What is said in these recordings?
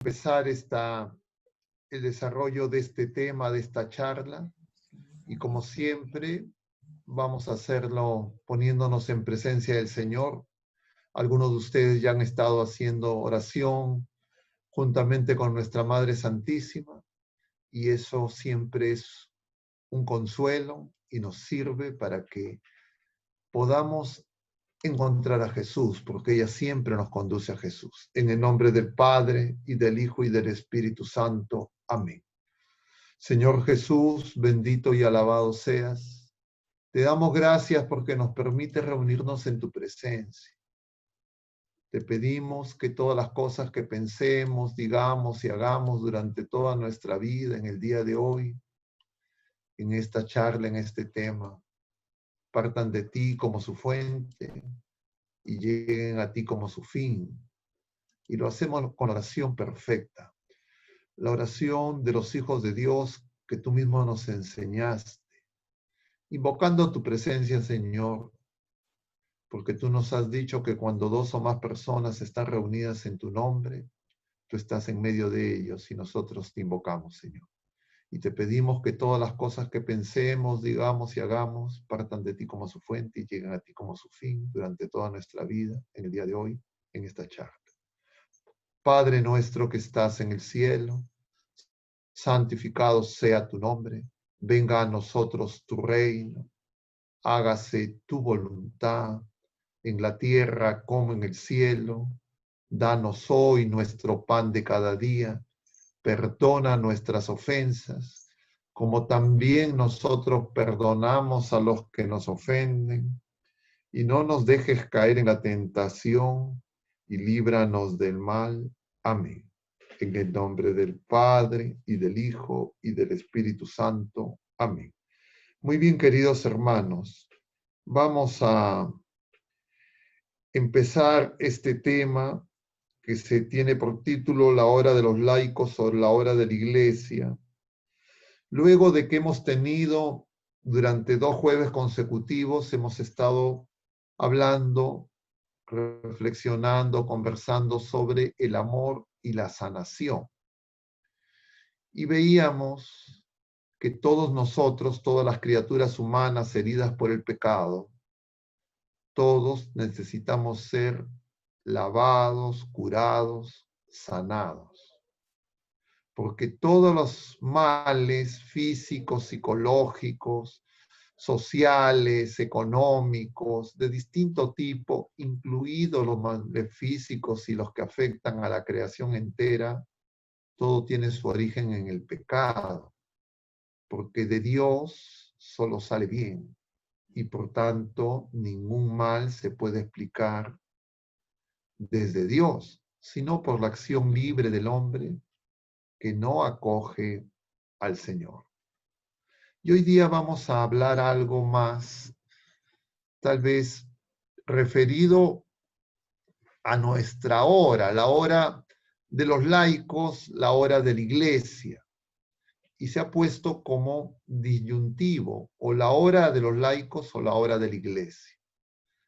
Empezar el desarrollo de este tema, de esta charla, y como siempre vamos a hacerlo poniéndonos en presencia del Señor. Algunos de ustedes ya han estado haciendo oración juntamente con nuestra Madre Santísima, y eso siempre es un consuelo y nos sirve para que podamos encontrar a Jesús, porque ella siempre nos conduce a Jesús. En el nombre del Padre, y del Hijo, y del Espíritu Santo. Amén. Señor Jesús, bendito y alabado seas. Te damos gracias porque nos permite reunirnos en tu presencia. Te pedimos que todas las cosas que pensemos, digamos y hagamos durante toda nuestra vida, en el día de hoy, en esta charla, en este tema, partan de ti como su fuente y lleguen a ti como su fin. Y lo hacemos con oración perfecta. La oración de los hijos de Dios que tú mismo nos enseñaste. Invocando tu presencia, Señor, porque tú nos has dicho que cuando dos o más personas están reunidas en tu nombre, tú estás en medio de ellos y nosotros te invocamos, Señor. Y te pedimos que todas las cosas que pensemos, digamos y hagamos partan de ti como su fuente y lleguen a ti como su fin durante toda nuestra vida, en el día de hoy, en esta charla. Padre nuestro que estás en el cielo, santificado sea tu nombre, venga a nosotros tu reino, hágase tu voluntad en la tierra como en el cielo. Danos hoy nuestro pan de cada día, perdona nuestras ofensas, como también nosotros perdonamos a los que nos ofenden, y no nos dejes caer en la tentación, y líbranos del mal. Amén. En el nombre del Padre, y del Hijo, y del Espíritu Santo. Amén. Muy bien, queridos hermanos, vamos a empezar este tema que se tiene por título La hora de los laicos o la hora de la iglesia. Luego de que hemos tenido durante 2 jueves consecutivos, hemos estado hablando, reflexionando, conversando sobre el amor y la sanación. Y veíamos que todos nosotros, todas las criaturas humanas heridas por el pecado, todos necesitamos ser lavados, curados, sanados. Porque todos los males físicos, psicológicos, sociales, económicos, de distinto tipo, incluidos los males físicos y los que afectan a la creación entera, todo tiene su origen en el pecado. Porque de Dios solo sale bien. Y por tanto, ningún mal se puede explicar desde Dios, sino por la acción libre del hombre que no acoge al Señor. Y hoy día vamos a hablar algo más, tal vez referido a nuestra hora, la hora de los laicos, la hora de la iglesia. Y se ha puesto como disyuntivo, o la hora de los laicos o la hora de la iglesia.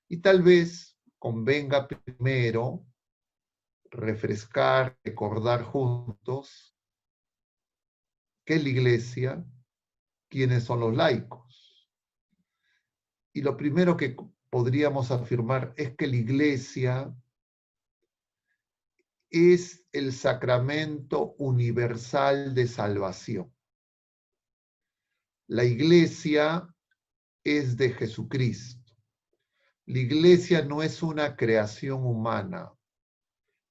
Y tal vez convenga primero refrescar, recordar juntos qué es la iglesia, quiénes son los laicos. Y lo primero que podríamos afirmar es que la iglesia es el sacramento universal de salvación. La iglesia es de Jesucristo. La iglesia no es una creación humana.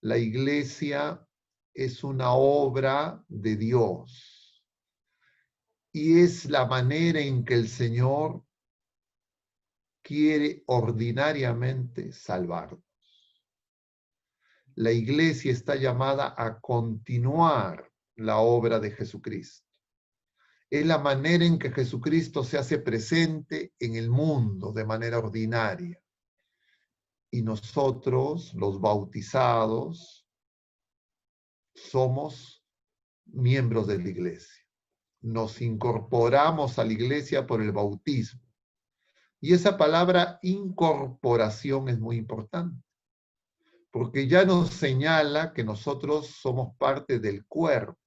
La iglesia es una obra de Dios. Y es la manera en que el Señor quiere ordinariamente salvarnos. La iglesia está llamada a continuar la obra de Jesucristo. Es la manera en que Jesucristo se hace presente en el mundo de manera ordinaria. Y nosotros, los bautizados, somos miembros de la iglesia. Nos incorporamos a la iglesia por el bautismo. Y esa palabra incorporación es muy importante, porque ya nos señala que nosotros somos parte del cuerpo.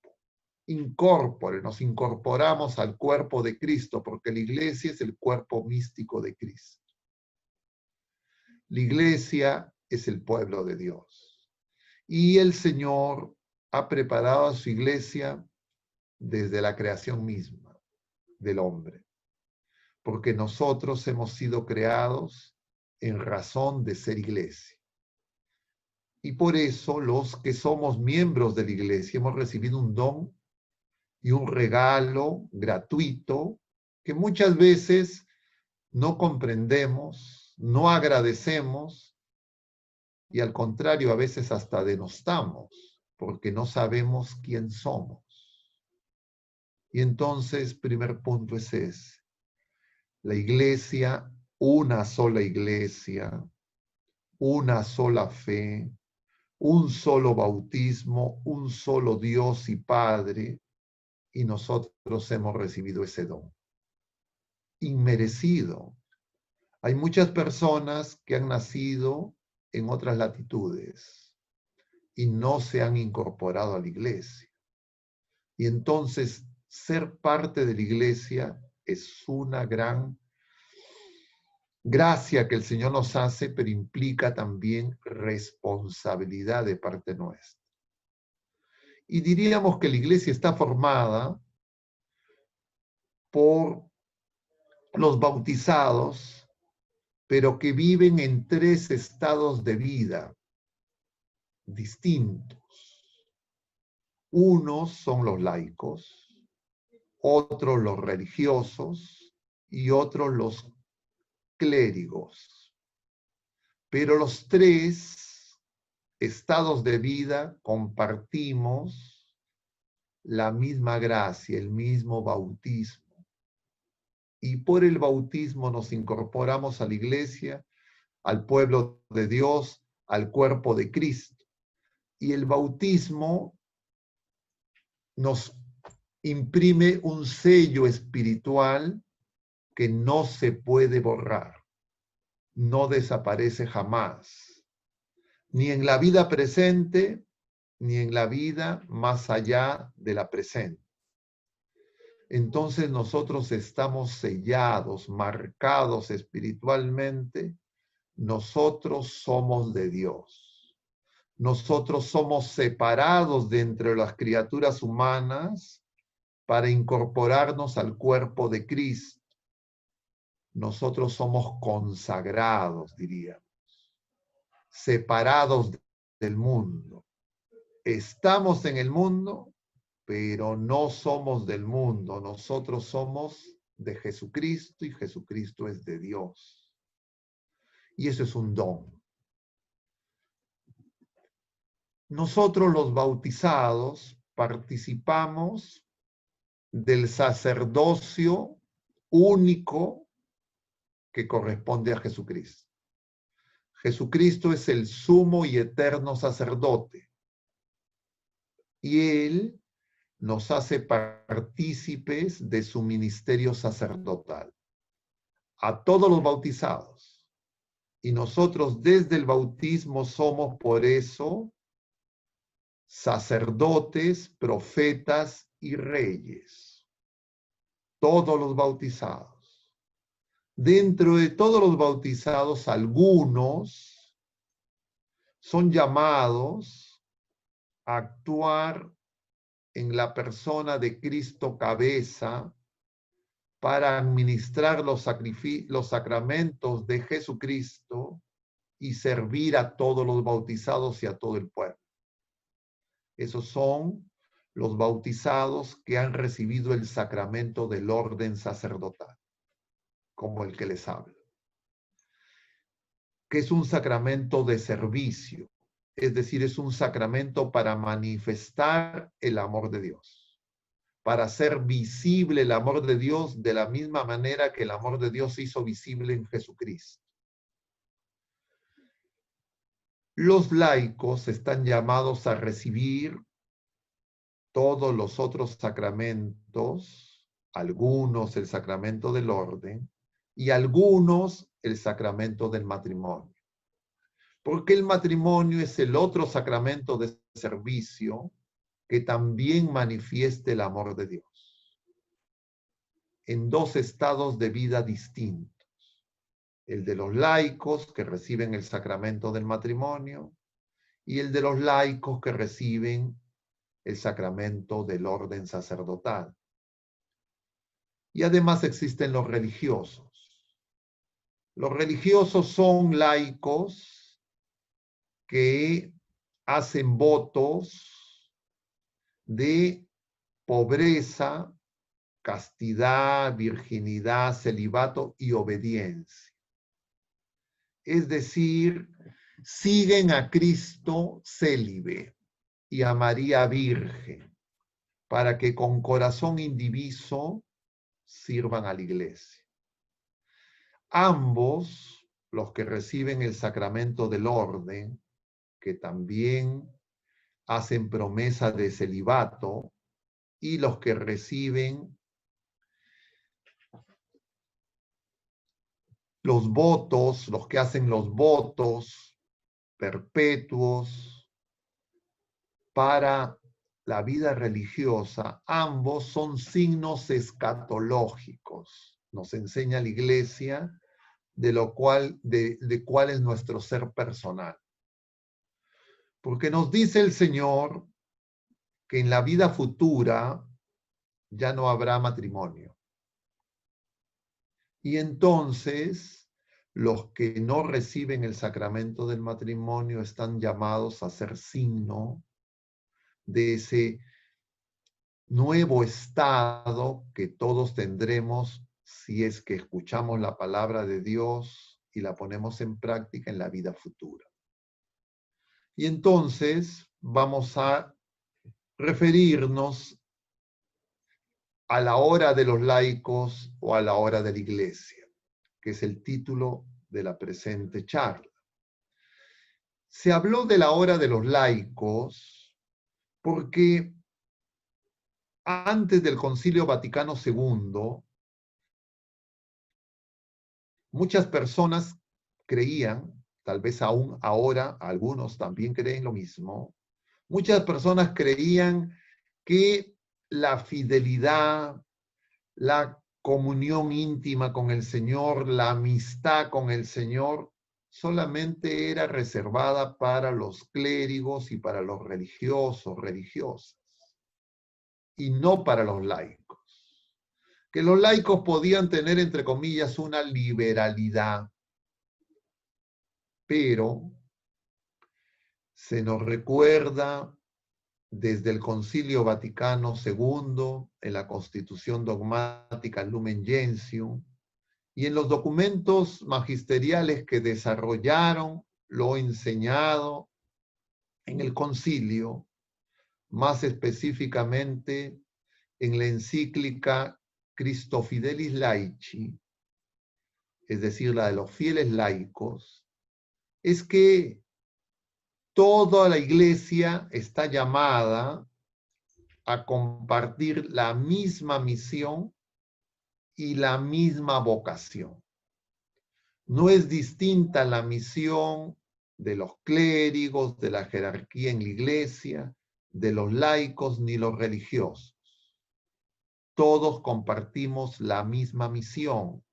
Incorpore, nos incorporamos al cuerpo de Cristo, porque la iglesia es el cuerpo místico de Cristo. La iglesia es el pueblo de Dios. Y el Señor ha preparado a su iglesia desde la creación misma del hombre, porque nosotros hemos sido creados en razón de ser iglesia. Y por eso los que somos miembros de la iglesia hemos recibido un don y un regalo gratuito que muchas veces no comprendemos, no agradecemos y al contrario a veces hasta denostamos porque no sabemos quién somos. Y entonces, primer punto es ese. La iglesia, una sola iglesia, una sola fe, un solo bautismo, un solo Dios y Padre, y nosotros hemos recibido ese don. Inmerecido. Hay muchas personas que han nacido en otras latitudes y no se han incorporado a la iglesia. Y entonces ser parte de la iglesia es una gran gracia que el Señor nos hace, pero implica también responsabilidad de parte nuestra. Y diríamos que la iglesia está formada por los bautizados, pero que viven en 3 estados de vida distintos. Unos son los laicos, otros los religiosos y otros los clérigos. Pero los 3 estados de vida compartimos la misma gracia, el mismo bautismo. Y por el bautismo nos incorporamos a la iglesia, al pueblo de Dios, al cuerpo de Cristo. Y el bautismo nos imprime un sello espiritual que no se puede borrar, no desaparece jamás, ni en la vida presente, ni en la vida más allá de la presente. Entonces nosotros estamos sellados, marcados espiritualmente, nosotros somos de Dios. Nosotros somos separados de entre las criaturas humanas para incorporarnos al cuerpo de Cristo. Nosotros somos consagrados, diríamos, separados del mundo. Estamos en el mundo, pero no somos del mundo. Nosotros somos de Jesucristo y Jesucristo es de Dios. Y eso es un don. Nosotros los bautizados participamos del sacerdocio único que corresponde a Jesucristo. Jesucristo es el sumo y eterno sacerdote. Y Él nos hace partícipes de su ministerio sacerdotal. A todos los bautizados. Y nosotros desde el bautismo somos por eso sacerdotes, profetas y reyes. Todos los bautizados. Dentro de todos los bautizados, algunos son llamados a actuar en la persona de Cristo cabeza para administrar los sacramentos de Jesucristo y servir a todos los bautizados y a todo el pueblo. Esos son los bautizados que han recibido el sacramento del orden sacerdotal, como el que les habla, que es un sacramento de servicio, es decir, es un sacramento para manifestar el amor de Dios, para hacer visible el amor de Dios de la misma manera que el amor de Dios se hizo visible en Jesucristo. Los laicos están llamados a recibir todos los otros sacramentos, algunos el sacramento del orden y algunos el sacramento del matrimonio. Porque el matrimonio es el otro sacramento de servicio que también manifiesta el amor de Dios en dos estados de vida distintos. El de los laicos que reciben el sacramento del matrimonio y el de los laicos que reciben el sacramento del orden sacerdotal. Y además existen los religiosos. Los religiosos son laicos que hacen votos de pobreza, castidad, virginidad, celibato y obediencia. Es decir, siguen a Cristo célibe y a María Virgen para que con corazón indiviso sirvan a la iglesia. Ambos, los que reciben el sacramento del orden, que también hacen promesa de celibato, y los que reciben los votos, los que hacen los votos perpetuos para la vida religiosa, ambos son signos escatológicos. Nos enseña la Iglesia de cuál es nuestro ser personal. Porque nos dice el Señor que en la vida futura ya no habrá matrimonio. Y entonces los que no reciben el sacramento del matrimonio están llamados a ser signo de ese nuevo estado que todos tendremos si es que escuchamos la palabra de Dios y la ponemos en práctica en la vida futura. Y entonces vamos a referirnos a la hora de los laicos o a la hora de la iglesia, que es el título de la presente charla. Se habló de la hora de los laicos porque antes del Concilio Vaticano II, muchas personas creían, tal vez aún ahora algunos también creen lo mismo, muchas personas creían que la fidelidad, la comunión íntima con el Señor, la amistad con el Señor, solamente era reservada para los clérigos y para los religiosos, religiosas, y no para los laicos. Que los laicos podían tener, entre comillas, una liberalidad, pero se nos recuerda desde el Concilio Vaticano II, en la Constitución Dogmática Lumen Gentium, y en los documentos magisteriales que desarrollaron lo enseñado en el concilio, más específicamente en la encíclica Christo Fidelis Laici, es decir, la de los fieles laicos, es que toda la iglesia está llamada a compartir la misma misión y la misma vocación. No es distinta la misión de los clérigos, de la jerarquía en la iglesia, de los laicos ni los religiosos. Todos compartimos la misma misión.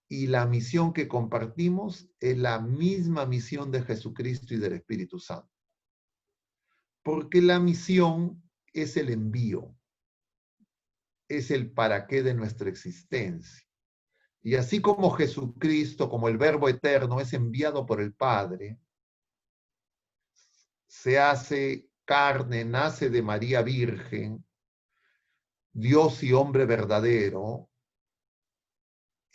Y la misión que compartimos es la misma misión de Jesucristo y del Espíritu Santo. Porque la misión es el envío, es el para qué de nuestra existencia. Y así como Jesucristo, como el Verbo eterno, es enviado por el Padre, se hace carne, nace de María Virgen, Dios y hombre verdadero,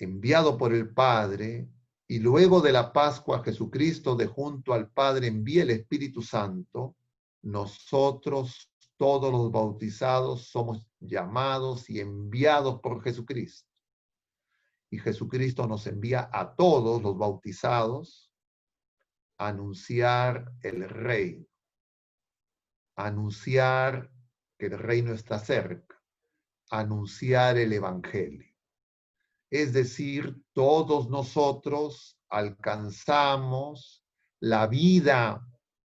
enviado por el Padre, y luego de la Pascua Jesucristo de junto al Padre envía el Espíritu Santo, nosotros, todos los bautizados, somos llamados y enviados por Jesucristo. Y Jesucristo nos envía a todos los bautizados a anunciar el reino, a anunciar que el reino está cerca, a anunciar el evangelio. Es decir, todos nosotros alcanzamos la vida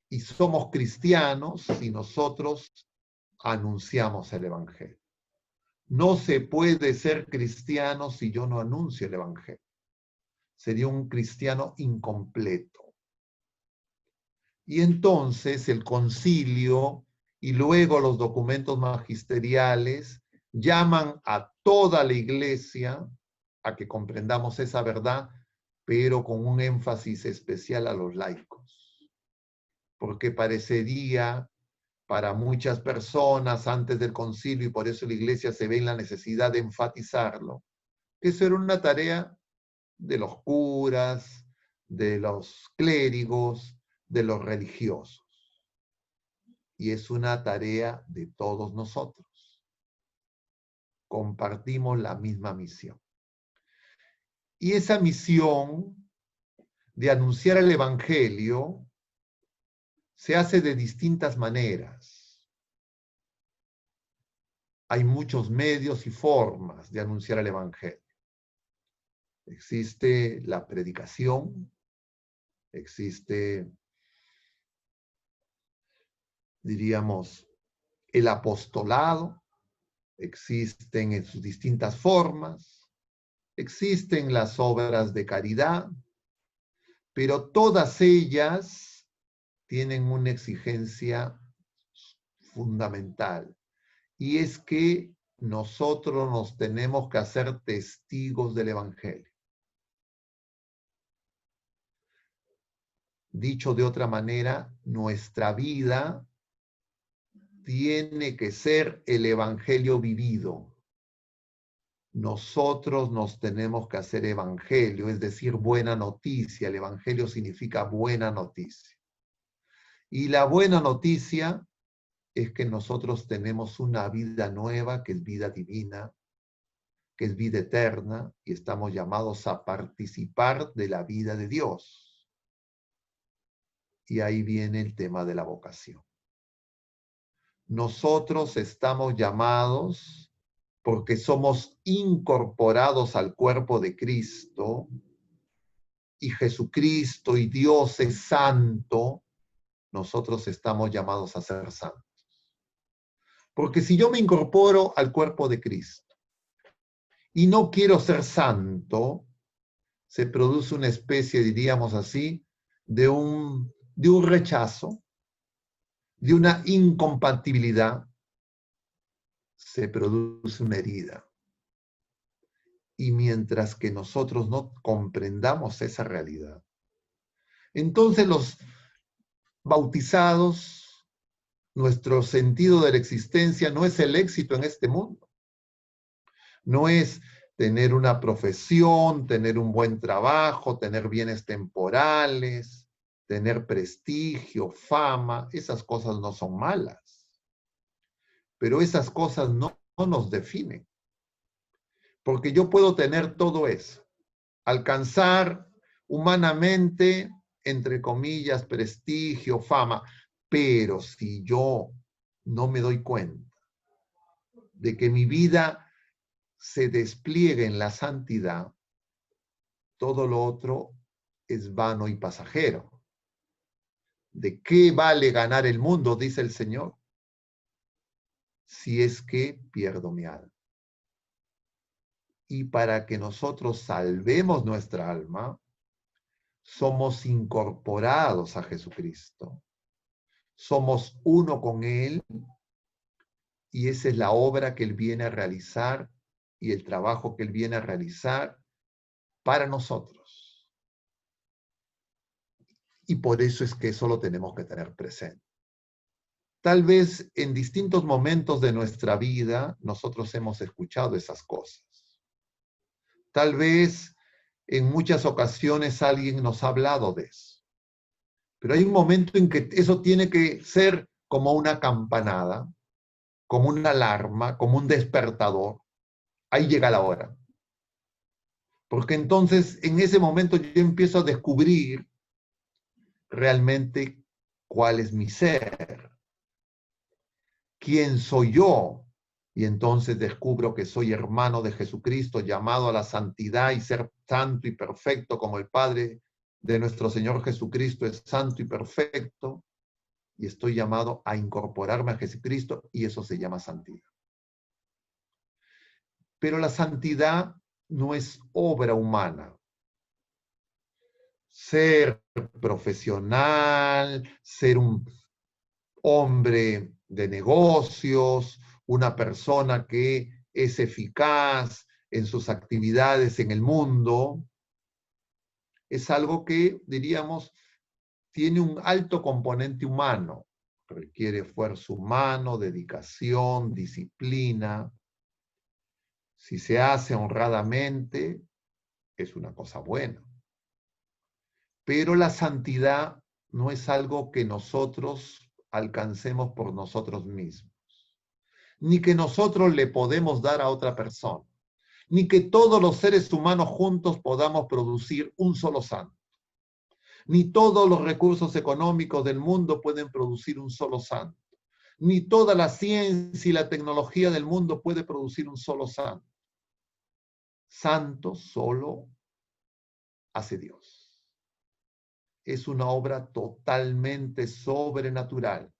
y somos cristianos si nosotros anunciamos el Evangelio. No se puede ser cristiano si yo no anuncio el Evangelio. Sería un cristiano incompleto. Y entonces el concilio y luego los documentos magisteriales llaman a toda la iglesia a que comprendamos esa verdad, pero con un énfasis especial a los laicos. Porque parecería para muchas personas antes del concilio, y por eso la iglesia se ve en la necesidad de enfatizarlo, que eso era una tarea de los curas, de los clérigos, de los religiosos. Y es una tarea de todos nosotros. Compartimos la misma misión. Y esa misión de anunciar el Evangelio se hace de distintas maneras. Hay muchos medios y formas de anunciar el Evangelio. Existe la predicación, existe, diríamos, el apostolado, existen en sus distintas formas, existen las obras de caridad, pero todas ellas tienen una exigencia fundamental, y es que nosotros nos tenemos que hacer testigos del Evangelio. Dicho de otra manera, nuestra vida tiene que ser el Evangelio vivido. Nosotros nos tenemos que hacer evangelio, es decir, buena noticia. El Evangelio significa buena noticia. Y la buena noticia es que nosotros tenemos una vida nueva, que es vida divina, que es vida eterna, y estamos llamados a participar de la vida de Dios. Y ahí viene el tema de la vocación. Nosotros estamos llamados, porque somos incorporados al cuerpo de Cristo, y Jesucristo y Dios es santo, nosotros estamos llamados a ser santos. Porque si yo me incorporo al cuerpo de Cristo y no quiero ser santo, se produce una especie, diríamos así, de un rechazo, de una incompatibilidad, se produce una herida. Y mientras que nosotros no comprendamos esa realidad, entonces los bautizados, nuestro sentido de la existencia no es el éxito en este mundo. No es tener una profesión, tener un buen trabajo, tener bienes temporales, tener prestigio, fama. Esas cosas no son malas. Pero esas cosas no nos definen. Porque yo puedo tener todo eso, alcanzar humanamente, entre comillas, prestigio, fama, pero si yo no me doy cuenta de que mi vida se despliegue en la santidad, todo lo otro es vano y pasajero. ¿De qué vale ganar el mundo, dice el Señor, si es que pierdo mi alma? Y para que nosotros salvemos nuestra alma, somos incorporados a Jesucristo. Somos uno con Él, y esa es la obra que Él viene a realizar y el trabajo que Él viene a realizar para nosotros. Y por eso es que eso lo tenemos que tener presente. Tal vez en distintos momentos de nuestra vida nosotros hemos escuchado esas cosas. Tal vez en muchas ocasiones alguien nos ha hablado de eso. Pero hay un momento en que eso tiene que ser como una campanada, como una alarma, como un despertador. Ahí llega la hora. Porque entonces en ese momento yo empiezo a descubrir realmente cuál es mi ser. ¿Quién soy yo? Y entonces descubro que soy hermano de Jesucristo, llamado a la santidad y ser santo y perfecto como el Padre de nuestro Señor Jesucristo es santo y perfecto, y estoy llamado a incorporarme a Jesucristo, y eso se llama santidad. Pero la santidad no es obra humana. Ser profesional, ser un hombre de negocios, una persona que es eficaz en sus actividades en el mundo, es algo que, diríamos, tiene un alto componente humano. Requiere esfuerzo humano, dedicación, disciplina. Si se hace honradamente, es una cosa buena. Pero la santidad no es algo que nosotros alcancemos por nosotros mismos, ni que nosotros le podemos dar a otra persona, ni que todos los seres humanos juntos podamos producir un solo santo. Ni todos los recursos económicos del mundo pueden producir un solo santo. Ni toda la ciencia y la tecnología del mundo puede producir un solo santo. Santo solo hace Dios. Es una obra totalmente sobrenatural,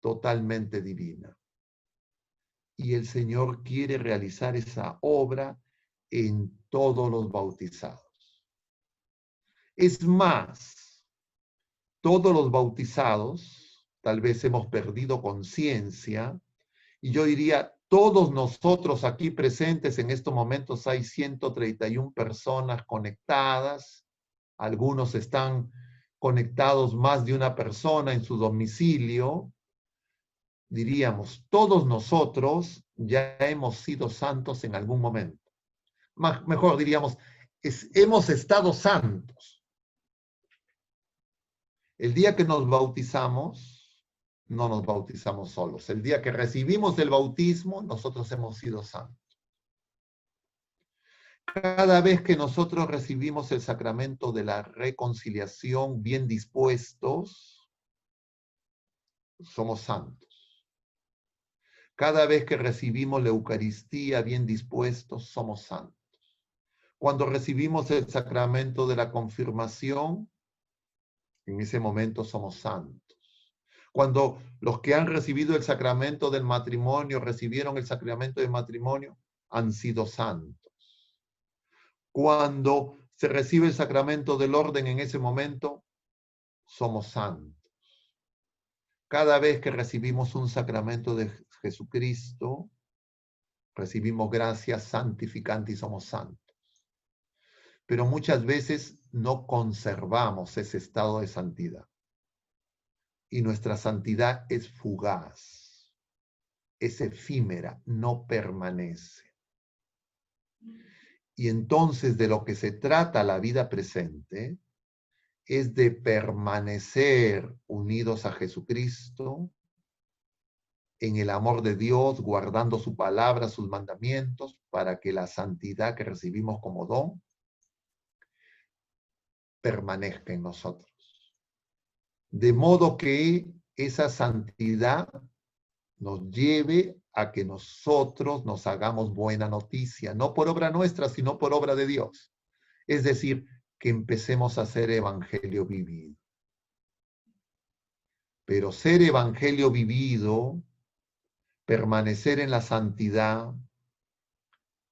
totalmente divina. Y el Señor quiere realizar esa obra en todos los bautizados. Es más, todos los bautizados, tal vez hemos perdido conciencia, y yo diría, todos nosotros aquí presentes en estos momentos hay 131 personas conectadas, algunos están conectados más de una persona en su domicilio, diríamos, todos nosotros ya hemos sido santos en algún momento. Mejor diríamos, hemos estado santos. El día que nos bautizamos, no nos bautizamos solos. El día que recibimos el bautismo, nosotros hemos sido santos. Cada vez que nosotros recibimos el sacramento de la reconciliación bien dispuestos, somos santos. Cada vez que recibimos la Eucaristía bien dispuestos, somos santos. Cuando recibimos el sacramento de la confirmación, en ese momento somos santos. Cuando los que han recibido el sacramento del matrimonio, recibieron el sacramento del matrimonio, han sido santos. Cuando se recibe el sacramento del orden en ese momento, somos santos. Cada vez que recibimos un sacramento de Jesucristo, recibimos gracia santificante y somos santos. Pero muchas veces no conservamos ese estado de santidad. Y nuestra santidad es fugaz, es efímera, no permanece. Y entonces de lo que se trata la vida presente es de permanecer unidos a Jesucristo en el amor de Dios, guardando su palabra, sus mandamientos, para que la santidad que recibimos como don permanezca en nosotros. De modo que esa santidad nos lleve a que nosotros nos hagamos buena noticia, no por obra nuestra, sino por obra de Dios. Es decir, que empecemos a ser evangelio vivido. Pero ser evangelio vivido, permanecer en la santidad,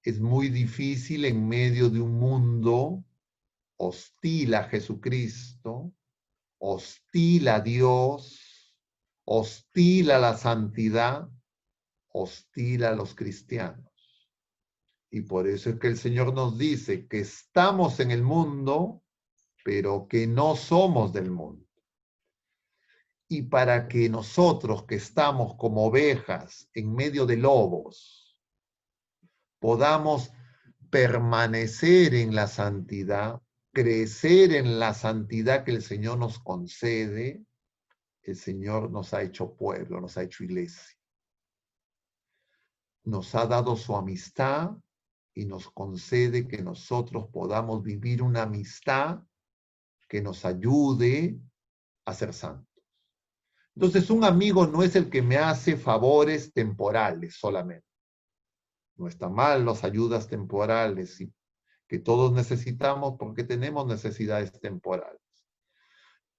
es muy difícil en medio de un mundo hostil a Jesucristo, hostil a Dios, hostil a la santidad, hostil a los cristianos. Y por eso es que el Señor nos dice que estamos en el mundo, pero que no somos del mundo. Y para que nosotros que estamos como ovejas en medio de lobos, podamos permanecer en la santidad, crecer en la santidad que el Señor nos concede, el Señor nos ha hecho pueblo, nos ha hecho iglesia. Nos ha dado su amistad y nos concede que nosotros podamos vivir una amistad que nos ayude a ser santos. Entonces, un amigo no es el que me hace favores temporales solamente. No está mal las ayudas temporales que todos necesitamos porque tenemos necesidades temporales.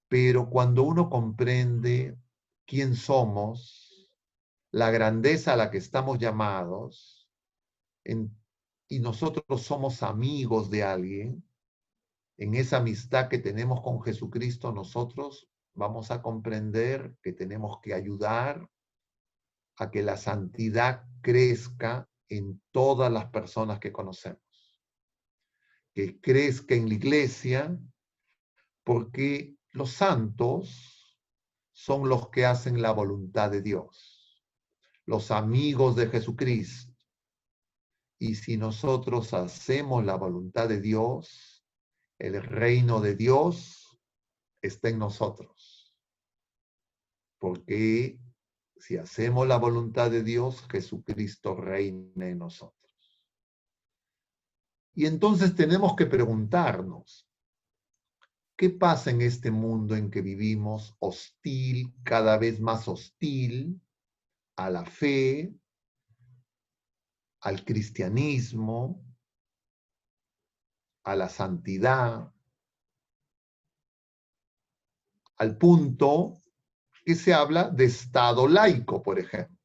Pero cuando uno comprende quién somos, la grandeza a la que estamos llamados, y nosotros somos amigos de alguien, en esa amistad que tenemos con Jesucristo, nosotros vamos a comprender que tenemos que ayudar a que la santidad crezca en todas las personas que conocemos. Que crezca en la iglesia, porque los santos son los que hacen la voluntad de Dios, los amigos de Jesucristo. Y si nosotros hacemos la voluntad de Dios, el reino de Dios está en nosotros. Porque si hacemos la voluntad de Dios, Jesucristo reina en nosotros. Y entonces tenemos que preguntarnos, ¿qué pasa en este mundo en que vivimos hostil, cada vez más hostil, a la fe, al cristianismo, a la santidad, al punto que se habla de Estado laico, por ejemplo?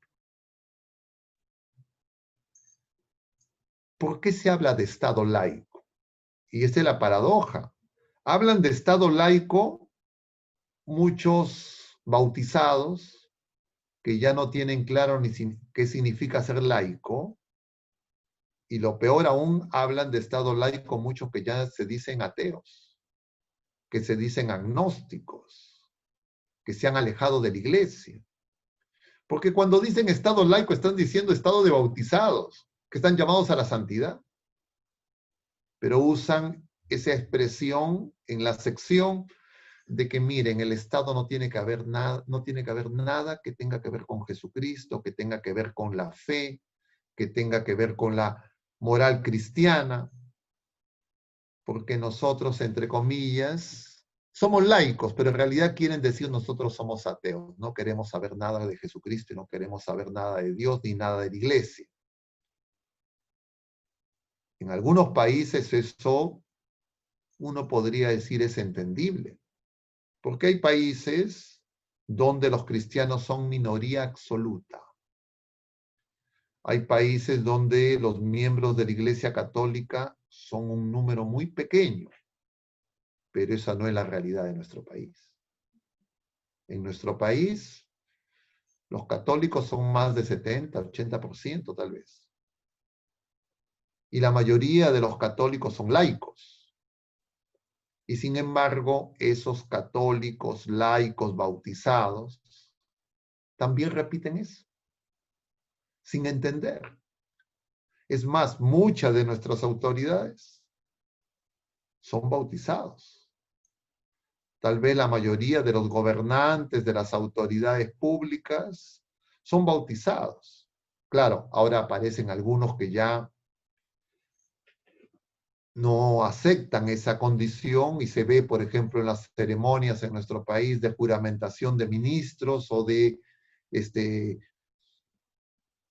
¿Por qué se habla de Estado laico? Y esta es la paradoja. Hablan de Estado laico muchos bautizados que ya no tienen claro ni qué significa ser laico, y lo peor aún, hablan de Estado laico muchos que ya se dicen ateos, que se dicen agnósticos, que se han alejado de la iglesia. Porque cuando dicen Estado laico están diciendo Estado de bautizados, que están llamados a la santidad, pero usan esa expresión en la sección de que miren, el Estado no tiene que haber nada, no tiene que haber nada que tenga que ver con Jesucristo, que tenga que ver con la fe, que tenga que ver con la moral cristiana, porque nosotros, entre comillas, somos laicos, pero en realidad quieren decir nosotros somos ateos, no queremos saber nada de Jesucristo y no queremos saber nada de Dios ni nada de la iglesia. En algunos países eso uno podría decir es entendible, porque hay países donde los cristianos son minoría absoluta. Hay países donde los miembros de la Iglesia Católica son un número muy pequeño, pero esa no es la realidad de nuestro país. En nuestro país, los católicos son más de 70, 80% tal vez. Y la mayoría de los católicos son laicos. Y sin embargo, esos católicos laicos bautizados también repiten eso, sin entender. Es más, muchas de nuestras autoridades son bautizados. Tal vez la mayoría de los gobernantes, de las autoridades públicas, son bautizados. Claro, ahora aparecen algunos que ya no aceptan esa condición y se ve, por ejemplo, en las ceremonias en nuestro país de juramentación de ministros o de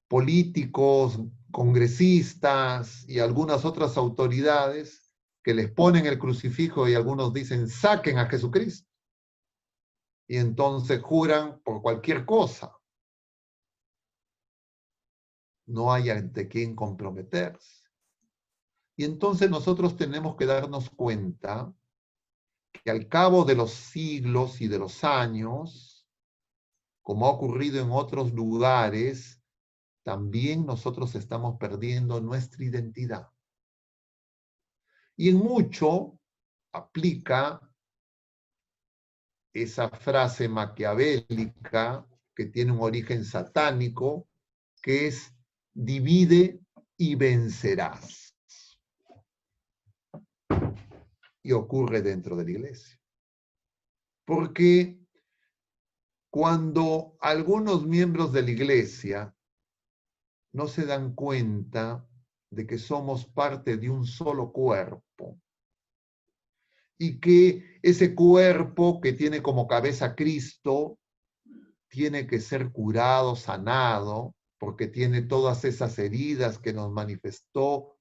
políticos, congresistas y algunas otras autoridades que les ponen el crucifijo y algunos dicen, saquen a Jesucristo. Y entonces juran por cualquier cosa. No hay ante quién comprometerse. Y entonces nosotros tenemos que darnos cuenta que al cabo de los siglos y de los años, como ha ocurrido en otros lugares, también nosotros estamos perdiendo nuestra identidad. Y en mucho aplica esa frase maquiavélica que tiene un origen satánico, que es divide y vencerás. Y ocurre dentro de la iglesia. Porque cuando algunos miembros de la iglesia no se dan cuenta de que somos parte de un solo cuerpo y que ese cuerpo que tiene como cabeza Cristo tiene que ser curado, sanado, porque tiene todas esas heridas que nos manifestó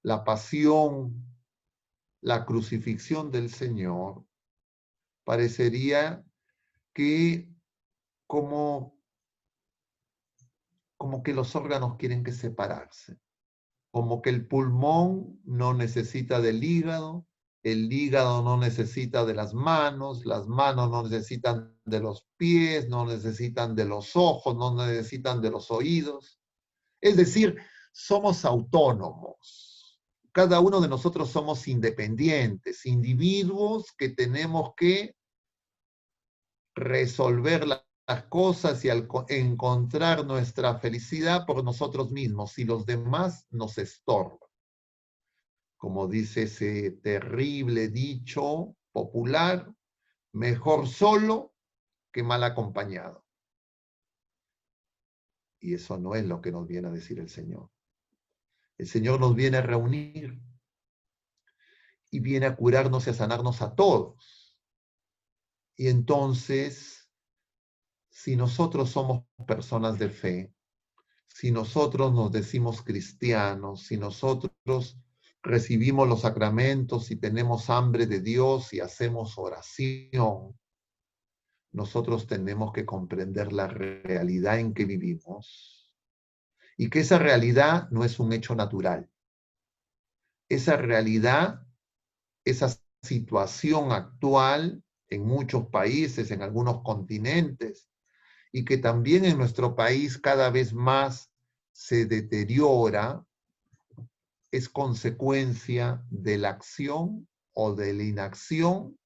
la pasión, la crucifixión del Señor, parecería que como que los órganos quieren que separarse, como que el pulmón no necesita del hígado, el hígado no necesita de las manos no necesitan de los pies, no necesitan de los ojos, no necesitan de los oídos. Es decir, somos autónomos. Cada uno de nosotros somos independientes, individuos que tenemos que resolver las cosas y encontrar nuestra felicidad por nosotros mismos y los demás nos estorban. Como dice ese terrible dicho popular, mejor solo que mal acompañado. Y eso no es lo que nos viene a decir el Señor. El Señor nos viene a reunir y viene a curarnos y a sanarnos a todos. Y entonces, si nosotros somos personas de fe, si nosotros nos decimos cristianos, si nosotros recibimos los sacramentos y tenemos hambre de Dios y hacemos oración, nosotros tenemos que comprender la realidad en que vivimos y que esa realidad no es un hecho natural. Esa realidad, esa situación actual en muchos países, en algunos continentes, y que también en nuestro país cada vez más se deteriora, es consecuencia de la acción o de la inacción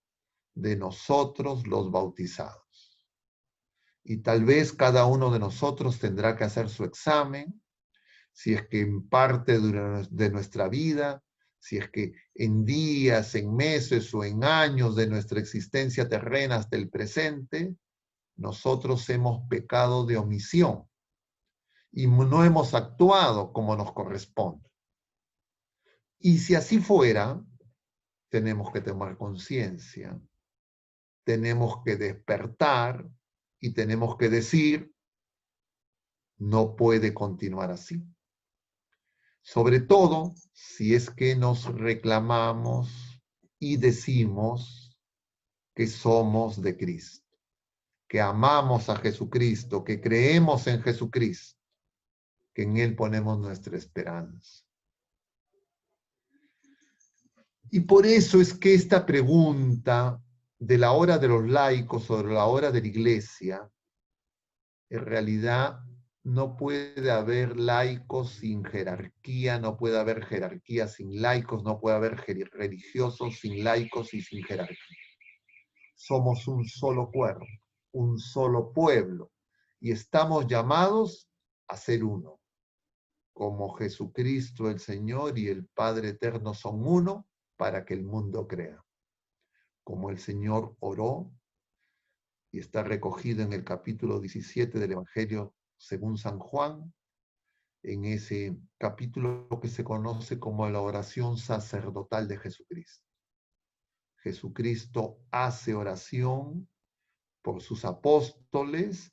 de nosotros los bautizados. Y tal vez cada uno de nosotros tendrá que hacer su examen, si es que en parte de nuestra vida, si es que en días, en meses o en años de nuestra existencia terrena hasta el presente, nosotros hemos pecado de omisión y no hemos actuado como nos corresponde. Y si así fuera, tenemos que tomar conciencia, tenemos que despertar y tenemos que decir, no puede continuar así. Sobre todo si es que nos reclamamos y decimos que somos de Cristo, que amamos a Jesucristo, que creemos en Jesucristo, que en Él ponemos nuestra esperanza. Y por eso es que esta pregunta de la hora de los laicos o de la hora de la iglesia, en realidad no puede haber laicos sin jerarquía, no puede haber jerarquía sin laicos, no puede haber religiosos sin laicos y sin jerarquía. Somos un solo cuerpo, un solo pueblo, y estamos llamados a ser uno. Como Jesucristo el Señor y el Padre Eterno son uno, para que el mundo crea. Como el Señor oró, y está recogido en el capítulo 17 del Evangelio según San Juan, en ese capítulo que se conoce como la oración sacerdotal de Jesucristo. Jesucristo hace oración por sus apóstoles,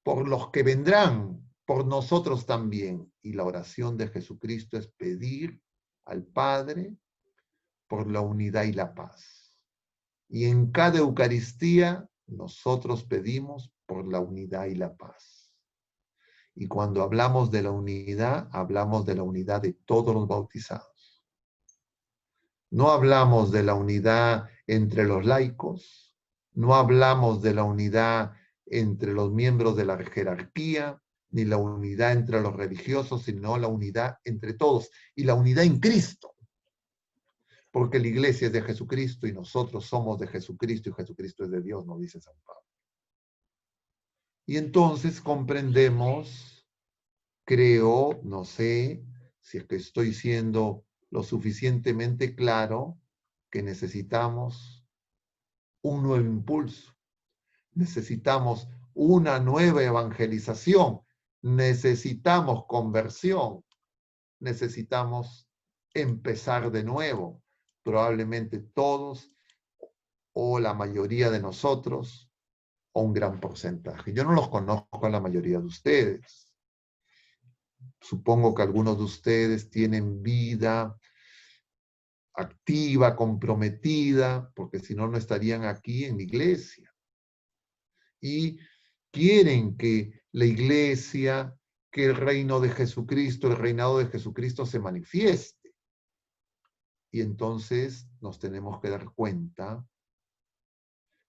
por los que vendrán, por nosotros también. Y la oración de Jesucristo es pedir al Padre por la unidad y la paz. Y en cada Eucaristía nosotros pedimos por la unidad y la paz. Y cuando hablamos de la unidad, hablamos de la unidad de todos los bautizados. No hablamos de la unidad entre los laicos, no hablamos de la unidad entre los miembros de la jerarquía, ni la unidad entre los religiosos, sino la unidad entre todos. Y la unidad en Cristo. Porque la iglesia es de Jesucristo y nosotros somos de Jesucristo y Jesucristo es de Dios, nos dice San Pablo. Y entonces comprendemos, creo, no sé si es que estoy siendo lo suficientemente claro, que necesitamos un nuevo impulso, necesitamos una nueva evangelización, necesitamos conversión, necesitamos empezar de nuevo. Probablemente todos o la mayoría de nosotros o un gran porcentaje. Yo no los conozco a la mayoría de ustedes. Supongo que algunos de ustedes tienen vida activa, comprometida, porque si no, no estarían aquí en la iglesia. Y quieren que la iglesia, que el reino de Jesucristo, el reinado de Jesucristo se manifieste. Y entonces nos tenemos que dar cuenta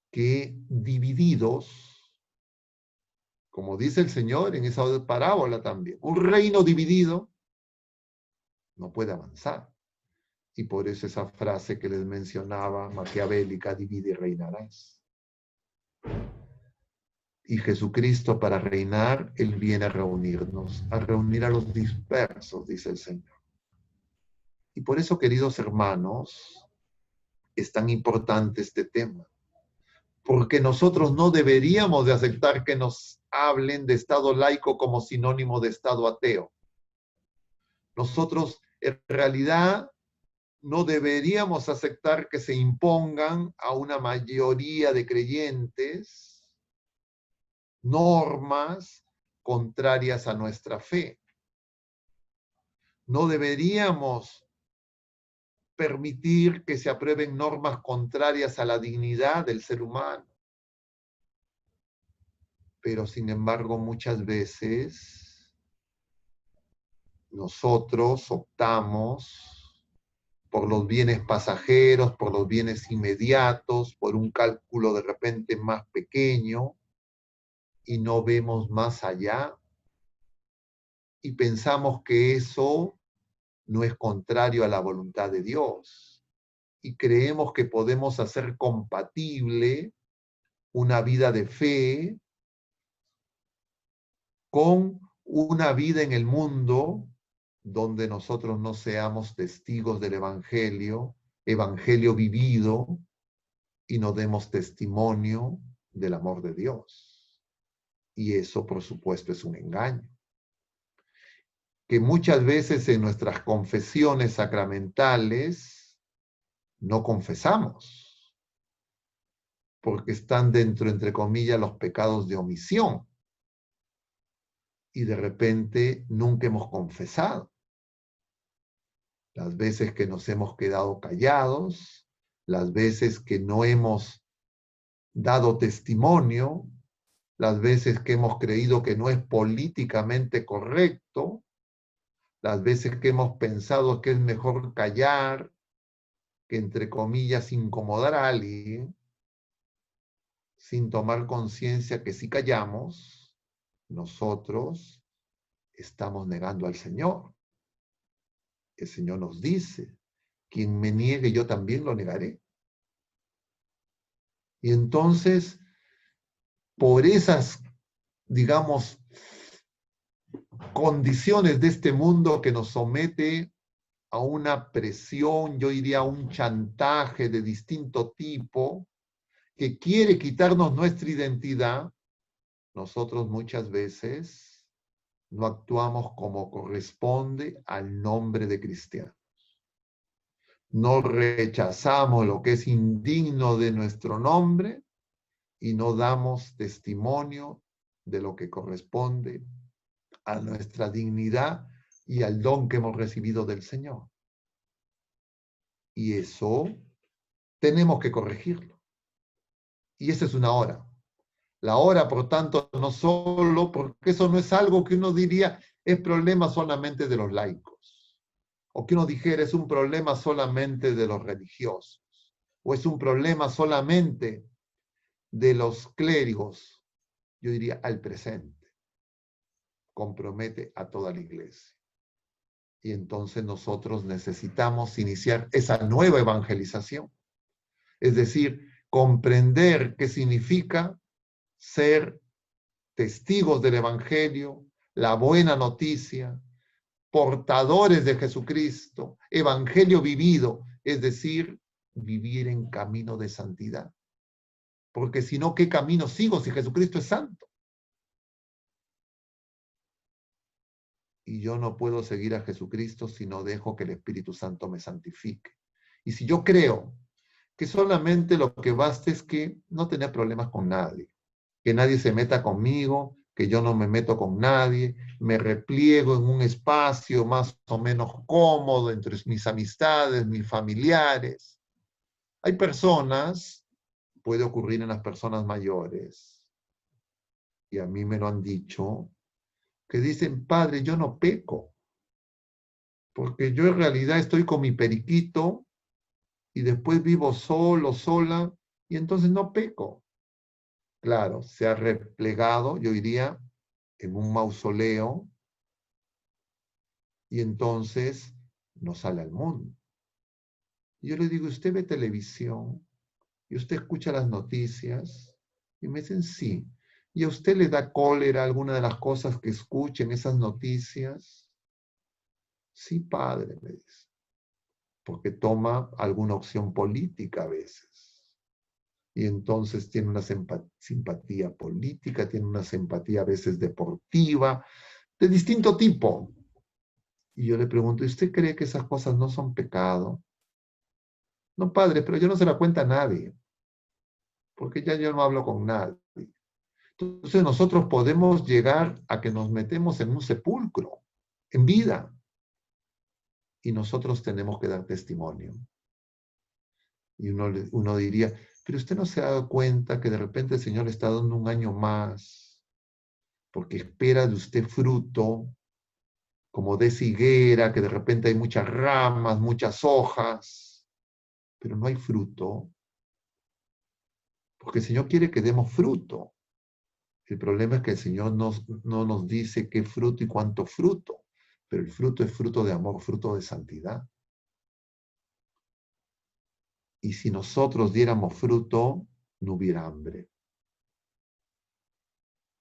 que divididos, como dice el Señor en esa parábola también, un reino dividido no puede avanzar. Y por eso esa frase que les mencionaba, maquiavélica, divide y reinarás. Y Jesucristo, para reinar, Él viene a reunirnos, a reunir a los dispersos, dice el Señor. Y por eso, queridos hermanos, es tan importante este tema. Porque nosotros no deberíamos de aceptar que nos hablen de Estado laico como sinónimo de Estado ateo. Nosotros, en realidad, no deberíamos aceptar que se impongan a una mayoría de creyentes normas contrarias a nuestra fe. No deberíamos permitir que se aprueben normas contrarias a la dignidad del ser humano. Pero sin embargo, muchas veces nosotros optamos por los bienes pasajeros, por los bienes inmediatos, por un cálculo de repente más pequeño, y no vemos más allá, y pensamos que eso no es contrario a la voluntad de Dios, y creemos que podemos hacer compatible una vida de fe con una vida en el mundo donde nosotros no seamos testigos del evangelio vivido, y no demos testimonio del amor de Dios. Y eso, por supuesto, es un engaño. Que muchas veces en nuestras confesiones sacramentales no confesamos, porque están dentro, entre comillas, los pecados de omisión. Y de repente nunca hemos confesado. Las veces que nos hemos quedado callados, las veces que no hemos dado testimonio, las veces que hemos creído que no es políticamente correcto, las veces que hemos pensado que es mejor callar que, entre comillas, incomodar a alguien, sin tomar conciencia que si callamos, nosotros estamos negando al Señor. El Señor nos dice, quien me niegue, yo también lo negaré. Y entonces, por esas, digamos, condiciones de este mundo que nos somete a una presión, yo diría a un chantaje de distinto tipo, que quiere quitarnos nuestra identidad, nosotros muchas veces no actuamos como corresponde al nombre de cristiano. No rechazamos lo que es indigno de nuestro nombre y no damos testimonio de lo que corresponde a nuestra dignidad y al don que hemos recibido del Señor. Y eso tenemos que corregirlo. Y esa es una hora. La hora, por tanto, no solo, porque eso no es algo que uno diría es problema solamente de los laicos, o que uno dijera es un problema solamente de los religiosos, o es un problema solamente de los clérigos. Yo diría al presente. Compromete a toda la iglesia. Y entonces nosotros necesitamos iniciar esa nueva evangelización. Es decir, comprender qué significa ser testigos del evangelio, la buena noticia, portadores de Jesucristo, evangelio vivido, es decir, vivir en camino de santidad. Porque si no, ¿qué camino sigo si Jesucristo es santo? Y yo no puedo seguir a Jesucristo si no dejo que el Espíritu Santo me santifique. Y si yo creo que solamente lo que basta es que no tener problemas con nadie, que nadie se meta conmigo, que yo no me meto con nadie, me repliego en un espacio más o menos cómodo entre mis amistades, mis familiares. Hay personas, puede ocurrir en las personas mayores, y a mí me lo han dicho, que dicen, padre, yo no peco, porque yo en realidad estoy con mi periquito y después vivo solo, sola, y entonces no peco. Claro, se ha replegado, yo diría, en un mausoleo, y entonces no sale al mundo. Y yo le digo, ¿usted ve televisión? ¿Y usted escucha las noticias? Y me dicen, sí. ¿Y a usted le da cólera alguna de las cosas que escuchen esas noticias? Sí, padre, me dice, porque toma alguna opción política a veces. Y entonces tiene una simpatía política, tiene una simpatía a veces deportiva, de distinto tipo. Y yo le pregunto, ¿y usted cree que esas cosas no son pecado? No, padre, pero yo no se la cuenta a nadie, porque ya yo no hablo con nadie. Entonces nosotros podemos llegar a que nos metemos en un sepulcro, en vida, y nosotros tenemos que dar testimonio. Y uno diría, pero usted no se ha dado cuenta que de repente el Señor le está dando un año más, porque espera de usted fruto, como de esa higuera, que de repente hay muchas ramas, muchas hojas, pero no hay fruto, porque el Señor quiere que demos fruto. El problema es que el Señor no nos dice qué fruto y cuánto fruto, pero el fruto es fruto de amor, fruto de santidad. Y si nosotros diéramos fruto, no hubiera hambre.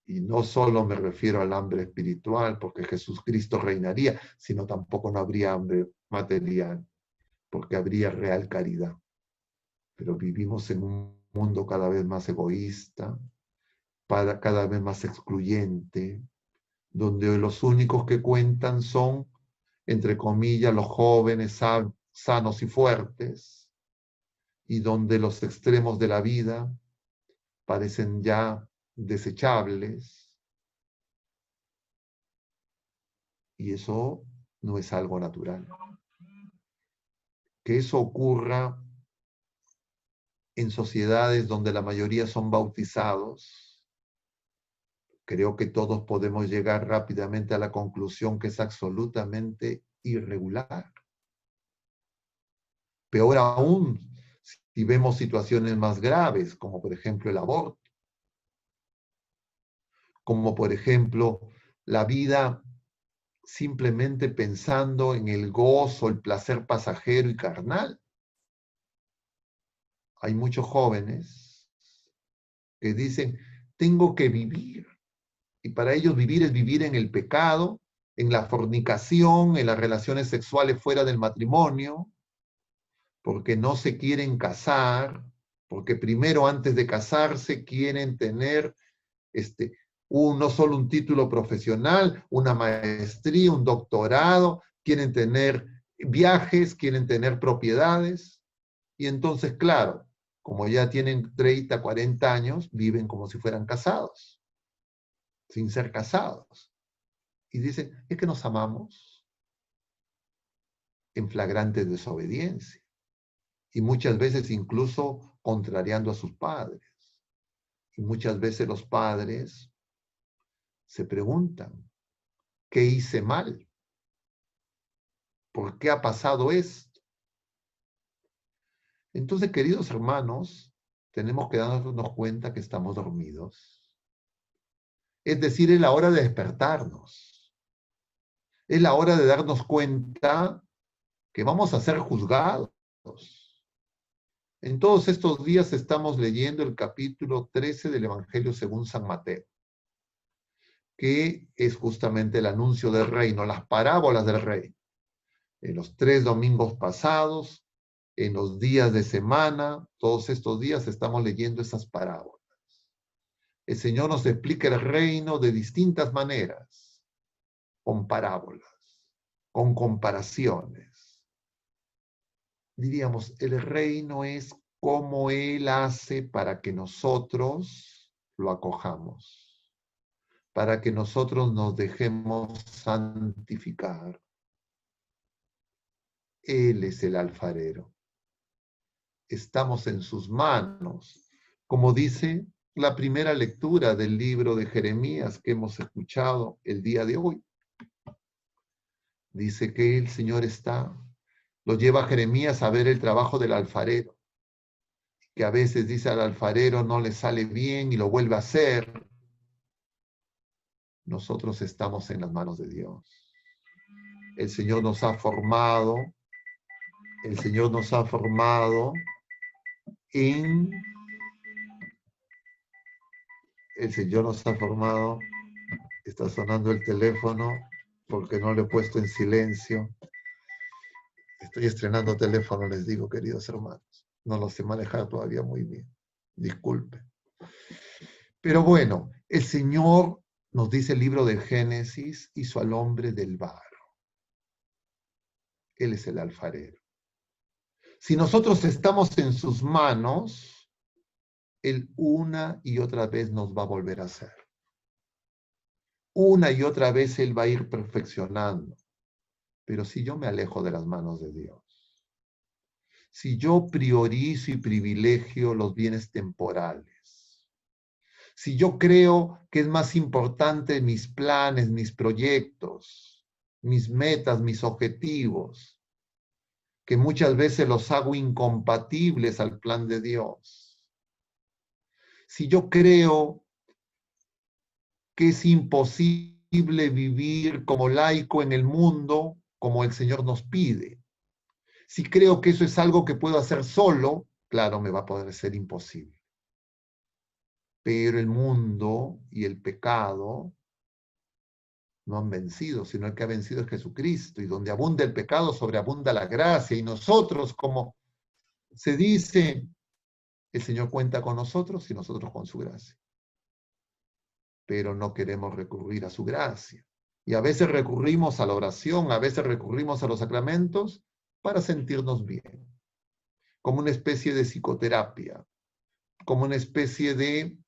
Y no solo me refiero al hambre espiritual, porque Jesucristo reinaría, sino tampoco no habría hambre material, porque habría real caridad. Pero vivimos en un mundo cada vez más egoísta, cada vez más excluyente, donde los únicos que cuentan son, entre comillas, los jóvenes sanos y fuertes, y donde los extremos de la vida parecen ya desechables, y eso no es algo natural. Que eso ocurra en sociedades donde la mayoría son bautizados, creo que todos podemos llegar rápidamente a la conclusión que es absolutamente irregular. Peor aún, si vemos situaciones más graves, como por ejemplo el aborto, como por ejemplo la vida simplemente pensando en el gozo, el placer pasajero y carnal. Hay muchos jóvenes que dicen, tengo que vivir. Y para ellos vivir es vivir en el pecado, en la fornicación, en las relaciones sexuales fuera del matrimonio, porque no se quieren casar, porque primero antes de casarse quieren tener no solo un título profesional, una maestría, un doctorado, quieren tener viajes, quieren tener propiedades. Y entonces, claro, como ya tienen 30, 40 años, viven como si fueran casados, sin ser casados. Y dicen, es que nos amamos en flagrante desobediencia. Y muchas veces incluso contrariando a sus padres. Y muchas veces los padres se preguntan, ¿qué hice mal? ¿Por qué ha pasado esto? Entonces, queridos hermanos, tenemos que darnos cuenta que estamos dormidos. Es decir, es la hora de despertarnos. Es la hora de darnos cuenta que vamos a ser juzgados. En todos estos días estamos leyendo el capítulo 13 del Evangelio según San Mateo, que es justamente el anuncio del reino, las parábolas del reino. En los 3 domingos pasados, en los días de semana, todos estos días estamos leyendo esas parábolas. El Señor nos explica el reino de distintas maneras, con parábolas, con comparaciones. Diríamos, el reino es como Él hace para que nosotros lo acojamos. para que nosotros nos dejemos santificar. Él es el alfarero. Estamos en sus manos, como dice la primera lectura del libro de Jeremías que hemos escuchado el día de hoy. Dice que el Señor lo lleva a Jeremías a ver el trabajo del alfarero, que a veces dice al alfarero no le sale bien y lo vuelve a hacer. Nosotros estamos en las manos de Dios. El Señor nos ha formado, el Señor nos ha formado en... El Señor nos ha formado, está sonando el teléfono porque no lo he puesto en silencio. Estoy estrenando teléfono, les digo, queridos hermanos. No lo sé manejar todavía muy bien. Disculpen. Pero bueno, el Señor, nos dice el libro de Génesis, hizo al hombre del barro. Él es el alfarero. Si nosotros estamos en sus manos, Él una y otra vez nos va a volver a hacer. Una y otra vez Él va a ir perfeccionando. Pero si yo me alejo de las manos de Dios, si yo priorizo y privilegio los bienes temporales, si yo creo que es más importante mis planes, mis proyectos, mis metas, mis objetivos, que muchas veces los hago incompatibles al plan de Dios, si yo creo que es imposible vivir como laico en el mundo como el Señor nos pide, si creo que eso es algo que puedo hacer solo, claro, me va a poder ser imposible. Pero el mundo y el pecado no han vencido, sino el que ha vencido es Jesucristo. Y donde abunda el pecado, sobreabunda la gracia. Y nosotros, como se dice, el Señor cuenta con nosotros y nosotros con su gracia. Pero no queremos recurrir a su gracia. Y a veces recurrimos a la oración, a veces recurrimos a los sacramentos para sentirnos bien. Como una especie de psicoterapia, como una especie de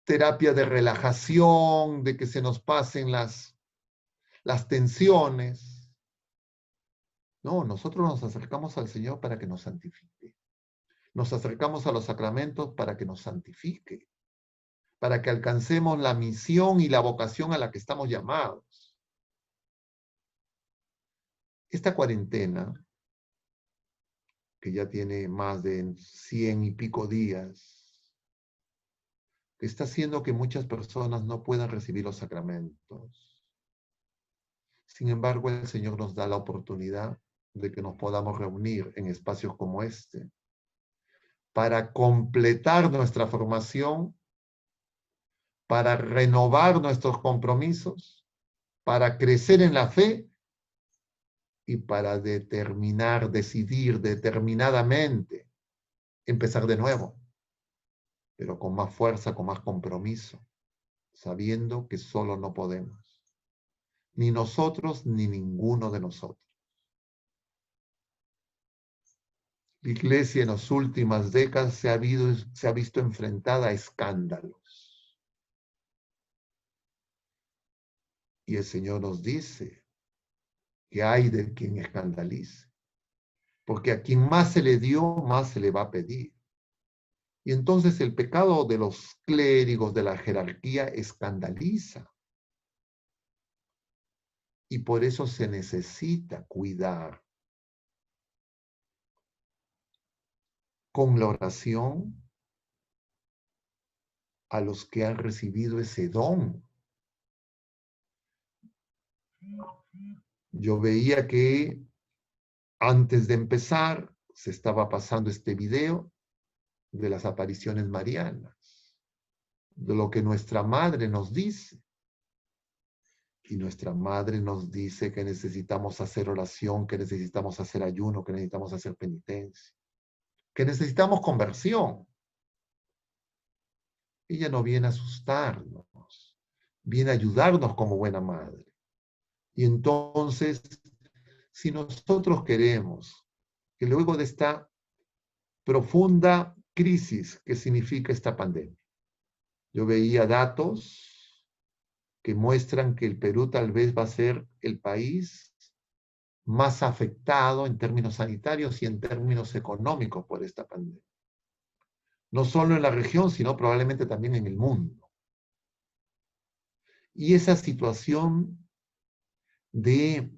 terapia de relajación, de que se nos pasen las tensiones. No, nosotros nos acercamos al Señor para que nos santifique. Nos acercamos a los sacramentos para que nos santifique, para que alcancemos la misión y la vocación a la que estamos llamados. Esta cuarentena, que ya tiene más de 100 y pico días, que está haciendo que muchas personas no puedan recibir los sacramentos. Sin embargo, el Señor nos da la oportunidad de que nos podamos reunir en espacios como este para completar nuestra formación, para renovar nuestros compromisos, para crecer en la fe y para decidir determinadamente empezar de nuevo, pero con más fuerza, con más compromiso, sabiendo que solo no podemos, ni nosotros ni ninguno de nosotros. La Iglesia en las últimas décadas se ha visto enfrentada a escándalos. Y el Señor nos dice que hay de quien escandalice, porque a quien más se le dio, más se le va a pedir. Y entonces el pecado de los clérigos, de la jerarquía, escandaliza. Y por eso se necesita cuidar con la oración a los que han recibido ese don. Yo veía que antes de empezar se estaba pasando este video de las apariciones marianas, de lo que nuestra madre nos dice. Y nuestra madre nos dice que necesitamos hacer oración, que necesitamos hacer ayuno, que necesitamos hacer penitencia, que necesitamos conversión. Ella no viene a asustarnos, viene a ayudarnos como buena madre. Y entonces, si nosotros queremos que luego de esta profunda crisis que significa esta pandemia, Yo veía datos que muestran que el Perú tal vez va a ser el país más afectado en términos sanitarios y en términos económicos por esta pandemia. No solo en la región, sino probablemente también en el mundo. Y esa situación de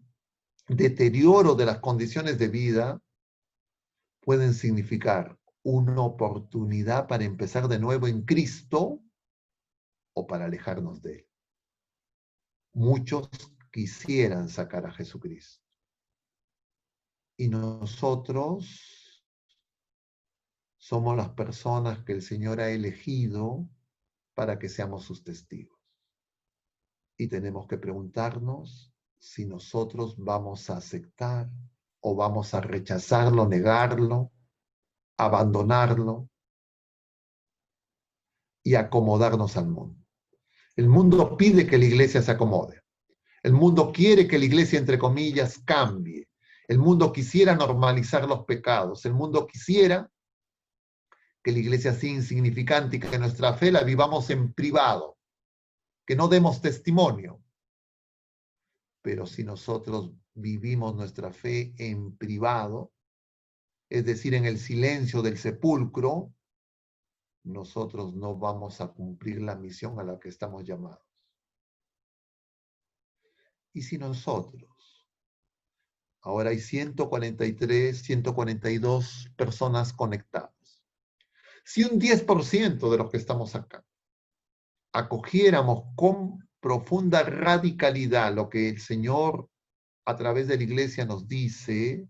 deterioro de las condiciones de vida pueden significar una oportunidad para empezar de nuevo en Cristo o para alejarnos de Él. Muchos quisieran sacar a Jesucristo. Y nosotros somos las personas que el Señor ha elegido para que seamos sus testigos. Y tenemos que preguntarnos si nosotros vamos a aceptar o vamos a rechazarlo, negarlo, abandonarlo y acomodarnos al mundo. El mundo pide que la iglesia se acomode. El mundo quiere que la iglesia, entre comillas, cambie. El mundo quisiera normalizar los pecados. El mundo quisiera que la iglesia sea insignificante y que nuestra fe la vivamos en privado, que no demos testimonio. Pero si nosotros vivimos nuestra fe en privado, es decir, en el silencio del sepulcro, nosotros no vamos a cumplir la misión a la que estamos llamados. Y si nosotros, ahora hay 143, 142 personas conectadas, si un 10% de los que estamos acá acogiéramos con profunda radicalidad lo que el Señor a través de la iglesia nos dice,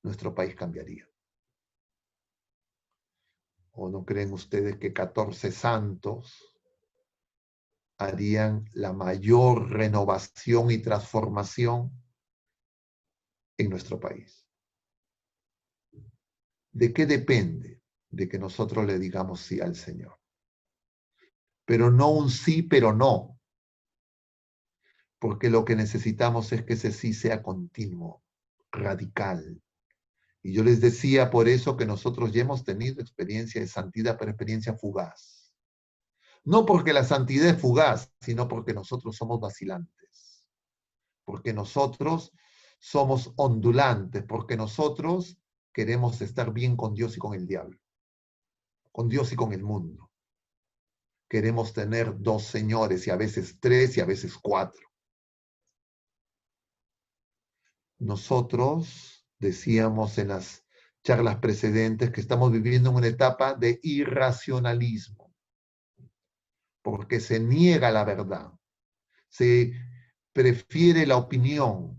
nuestro país cambiaría. ¿O no creen ustedes que 14 santos harían la mayor renovación y transformación en nuestro país? ¿De qué depende? De que nosotros le digamos sí al Señor. Pero no un sí, pero no. Porque lo que necesitamos es que ese sí sea continuo, radical. Y yo les decía por eso que nosotros ya hemos tenido experiencia de santidad, pero experiencia fugaz. No porque la santidad es fugaz, sino porque nosotros somos vacilantes. Porque nosotros somos ondulantes, porque nosotros queremos estar bien con Dios y con el diablo, con Dios y con el mundo. Queremos tener dos señores y a veces tres y a veces cuatro. Nosotros decíamos en las charlas precedentes que estamos viviendo en una etapa de irracionalismo, porque se niega la verdad, se prefiere la opinión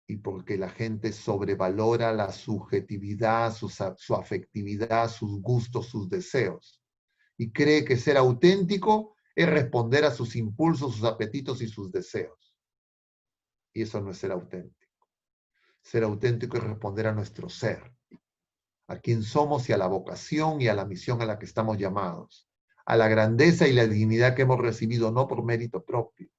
y porque la gente sobrevalora la subjetividad, su afectividad, sus gustos, sus deseos, y cree que ser auténtico es responder a sus impulsos, sus apetitos y sus deseos. Y eso no es ser auténtico. Ser auténtico es responder a nuestro ser, a quién somos y a la vocación y a la misión a la que estamos llamados, a la grandeza y la dignidad que hemos recibido no por mérito propio.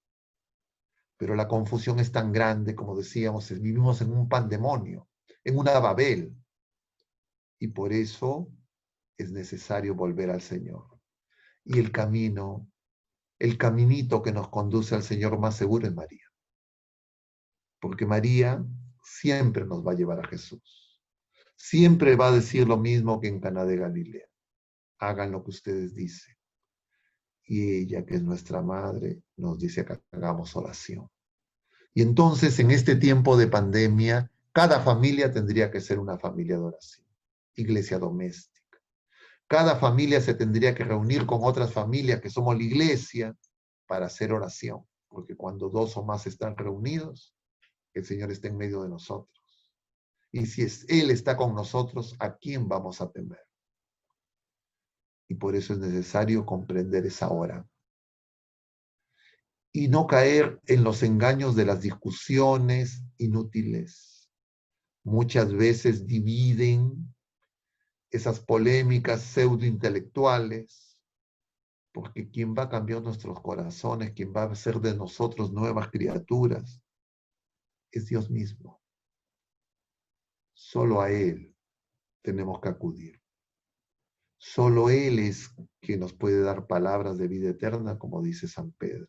Pero la confusión es tan grande, como decíamos, vivimos en un pandemonio, en una Babel. Y por eso es necesario volver al Señor. Y el camino, el caminito que nos conduce al Señor más seguro es María. Porque María siempre nos va a llevar a Jesús. Siempre va a decir lo mismo que en Caná de Galilea. Hagan lo que ustedes dicen. Y ella, que es nuestra madre, nos dice que hagamos oración. Y entonces, en este tiempo de pandemia, cada familia tendría que ser una familia de oración, iglesia doméstica. Cada familia se tendría que reunir con otras familias que somos la iglesia para hacer oración, porque cuando dos o más están reunidos, el Señor está en medio de nosotros. Y si Él está con nosotros, ¿a quién vamos a temer? Y por eso es necesario comprender esa hora. Y no caer en los engaños de las discusiones inútiles. Muchas veces dividen esas polémicas pseudointelectuales, porque quien va a cambiar nuestros corazones, quien va a hacer de nosotros nuevas criaturas, es Dios mismo. Solo a Él tenemos que acudir. Solo Él es quien nos puede dar palabras de vida eterna, como dice San Pedro.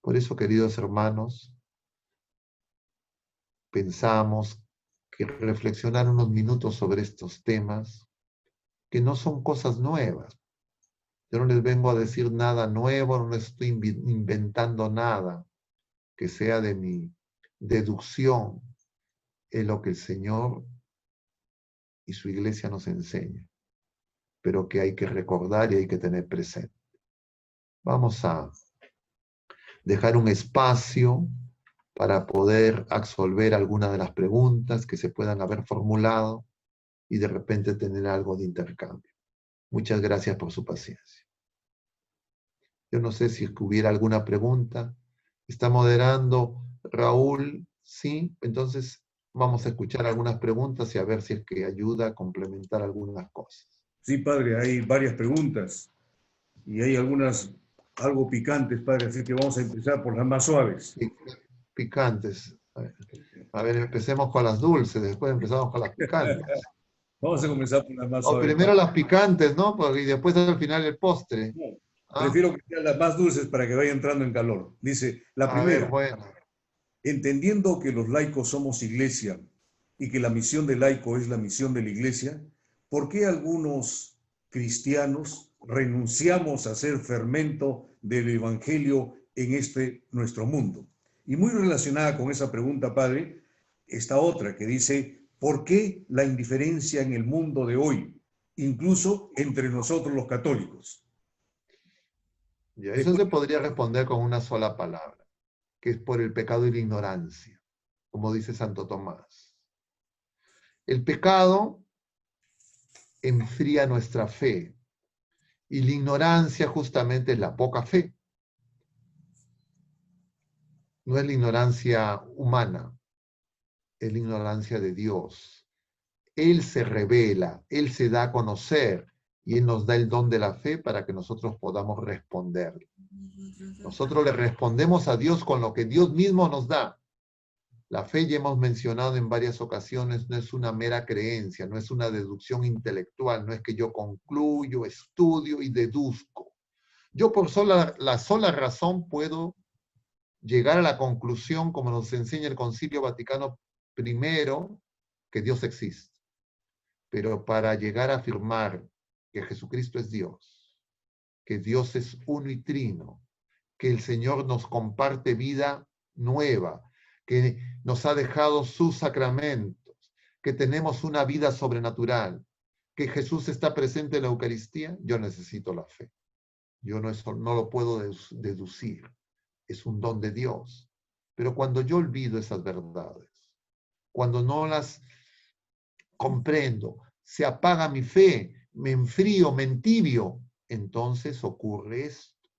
Por eso, queridos hermanos, pensamos que reflexionar unos minutos sobre estos temas, que no son cosas nuevas. Yo no les vengo a decir nada nuevo, no les estoy inventando nada que sea de mi deducción, es lo que el Señor y su iglesia nos enseña, pero que hay que recordar y hay que tener presente. Vamos a dejar un espacio para poder absolver algunas de las preguntas que se puedan haber formulado y de repente tener algo de intercambio. Muchas gracias por su paciencia. Yo no sé si hubiera alguna pregunta. Está moderando Raúl, sí. Entonces vamos a escuchar algunas preguntas y a ver si es que ayuda a complementar algunas cosas. Sí, padre, hay varias preguntas y hay algunas algo picantes, padre, así que vamos a empezar por las más suaves. Picantes. A ver, empecemos con las dulces, después empezamos con las picantes. Vamos a comenzar por las más O suaves, primero padre. las picantes, ¿no? Y después al final el postre. No, ¿Ah? prefiero que sean las más dulces para que vaya entrando en calor. Dice, la A ver, primera, bueno. entendiendo que los laicos somos iglesia y que la misión del laico es la misión de la iglesia, ¿por qué algunos cristianos renunciamos a ser fermento del evangelio en este nuestro mundo? Y muy relacionada con esa pregunta, padre, está otra que dice, ¿por qué la indiferencia en el mundo de hoy, incluso entre nosotros los católicos? Ya, Le eso se escucho. podría responder con una sola palabra, que es por el pecado y la ignorancia, como dice Santo Tomás. El pecado enfría nuestra fe y la ignorancia justamente es la poca fe. No es la ignorancia humana, es la ignorancia de Dios. Él se revela, Él se da a conocer y Él nos da el don de la fe para que nosotros podamos responder. Nosotros le respondemos a Dios con lo que Dios mismo nos da. La fe, ya hemos mencionado en varias ocasiones, no es una mera creencia, no es una deducción intelectual, no es que yo concluyo, estudio y deduzco. Yo por la sola razón puedo llegar a la conclusión, como nos enseña el Concilio Vaticano I, que Dios existe. Pero para llegar a afirmar que Jesucristo es Dios, que Dios es uno y trino, que el Señor nos comparte vida nueva, que nos ha dejado sus sacramentos, que tenemos una vida sobrenatural, que Jesús está presente en la Eucaristía, yo necesito la fe. Yo no lo puedo deducir, es un don de Dios. Pero cuando yo olvido esas verdades, cuando no las comprendo, se apaga mi fe, me enfrío, me entibio, entonces ocurre esto.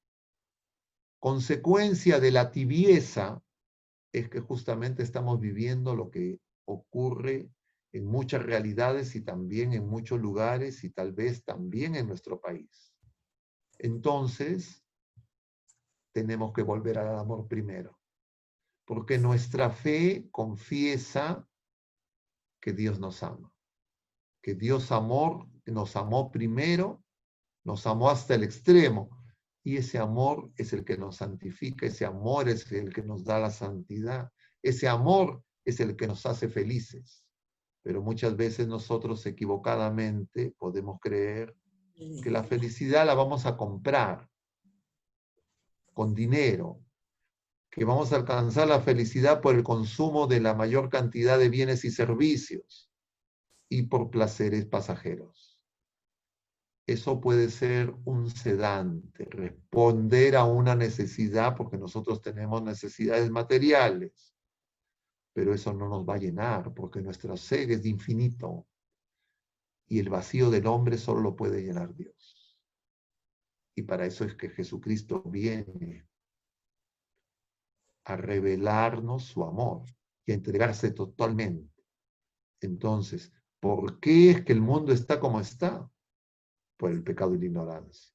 Consecuencia de la tibieza es que justamente estamos viviendo lo que ocurre en muchas realidades y también en muchos lugares y tal vez también en nuestro país. Entonces, tenemos que volver al amor primero, porque nuestra fe confiesa que Dios nos ama, que Dios nos amó primero, nos amó hasta el extremo, y ese amor es el que nos santifica, ese amor es el que nos da la santidad, ese amor es el que nos hace felices. Pero muchas veces nosotros equivocadamente podemos creer que la felicidad la vamos a comprar con dinero, que vamos a alcanzar la felicidad por el consumo de la mayor cantidad de bienes y servicios y por placeres pasajeros. Eso puede ser un sedante, responder a una necesidad, porque nosotros tenemos necesidades materiales, pero eso no nos va a llenar, porque nuestro ser es infinito y el vacío del hombre solo lo puede llenar Dios. Y para eso es que Jesucristo viene a revelarnos su amor y a entregarse totalmente. Entonces, ¿por qué es que el mundo está como está? Por el pecado y la ignorancia.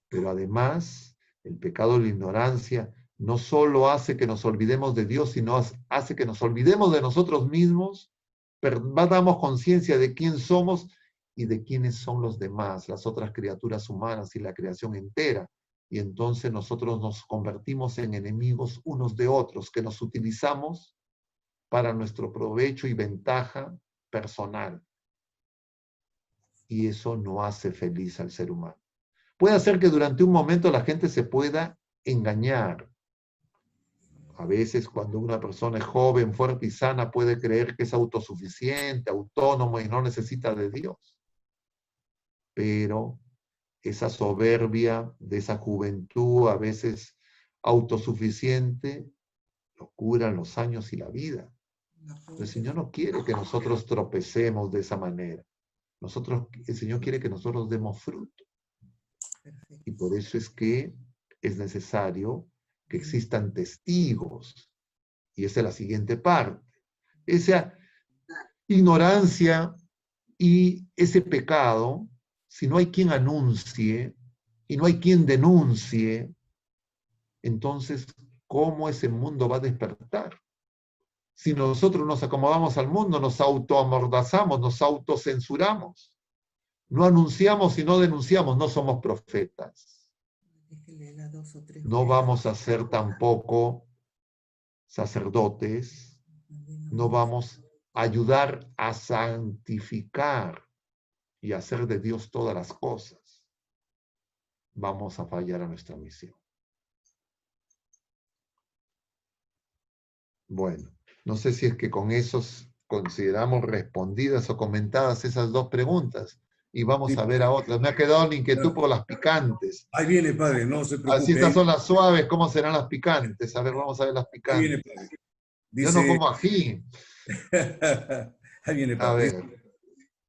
Pero además, el pecado y la ignorancia no solo hace que nos olvidemos de Dios, sino hace que nos olvidemos de nosotros mismos, perdamos conciencia de quién somos y de quiénes son los demás, las otras criaturas humanas y la creación entera. Y entonces nosotros nos convertimos en enemigos unos de otros, que nos utilizamos para nuestro provecho y ventaja personal. Y eso no hace feliz al ser humano. Puede hacer que durante un momento la gente se pueda engañar. A veces cuando una persona es joven, fuerte y sana, puede creer que es autosuficiente, autónomo y no necesita de Dios. Pero esa soberbia de esa juventud, a veces autosuficiente, lo curan los años y la vida. El Señor no quiere que nosotros tropecemos de esa manera. El Señor quiere que nosotros demos fruto. Y por eso es que es necesario que existan testigos. Y esa es la siguiente parte. Esa ignorancia y ese pecado, si no hay quien anuncie y no hay quien denuncie, entonces, ¿cómo ese mundo va a despertar? Si nosotros nos acomodamos al mundo, nos autoamordazamos, nos autocensuramos, no anunciamos y no denunciamos, no somos profetas. No vamos a ser tampoco sacerdotes, no vamos a ayudar a santificar y hacer de Dios todas las cosas. Vamos a fallar a nuestra misión. Bueno, no sé si es que con esos consideramos respondidas o comentadas esas dos preguntas y vamos a ver a otras. Me ha quedado la inquietud por las picantes. Ahí viene, padre, no se preocupe. Así estas son las suaves, ¿cómo serán las picantes? A ver, vamos a ver las picantes. Ahí viene, padre. Dice, yo no como ají. Ahí viene, A padre. ver.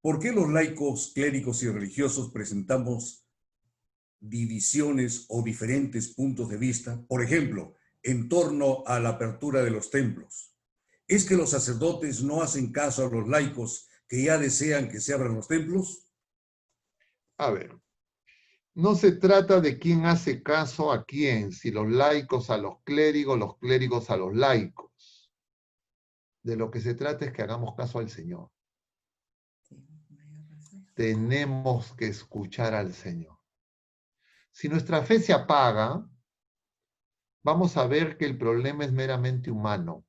¿Por qué los laicos, clérigos y religiosos presentamos divisiones o diferentes puntos de vista? Por ejemplo, en torno a la apertura de los templos. ¿Es que los sacerdotes no hacen caso a los laicos que ya desean que se abran los templos? A ver, no se trata de quién hace caso a quién, si los laicos a los clérigos a los laicos. De lo que se trata es que hagamos caso al Señor. Tenemos que escuchar al Señor. Si nuestra fe se apaga, vamos a ver que el problema es meramente humano.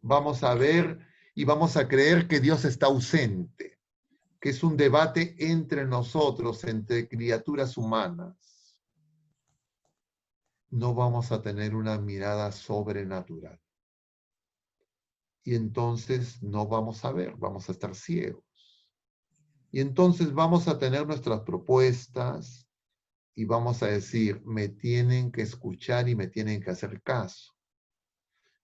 Vamos a ver y vamos a creer que Dios está ausente, que es un debate entre nosotros, entre criaturas humanas. No vamos a tener una mirada sobrenatural. Y entonces no vamos a ver, vamos a estar ciegos. Y entonces vamos a tener nuestras propuestas y vamos a decir, me tienen que escuchar y me tienen que hacer caso.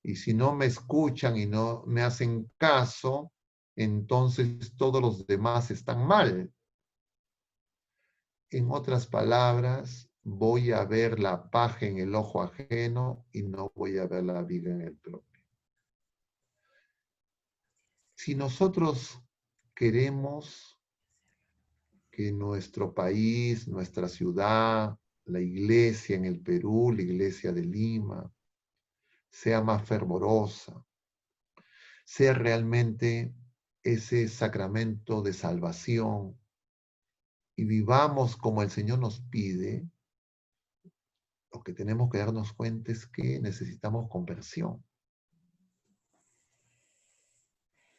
Y si no me escuchan y no me hacen caso, entonces todos los demás están mal. En otras palabras, voy a ver la paja en el ojo ajeno y no voy a ver la viga en el propio. Si nosotros queremos que nuestro país, nuestra ciudad, la iglesia en el Perú, la iglesia de Lima, sea más fervorosa, sea realmente ese sacramento de salvación y vivamos como el Señor nos pide, lo que tenemos que darnos cuenta es que necesitamos conversión.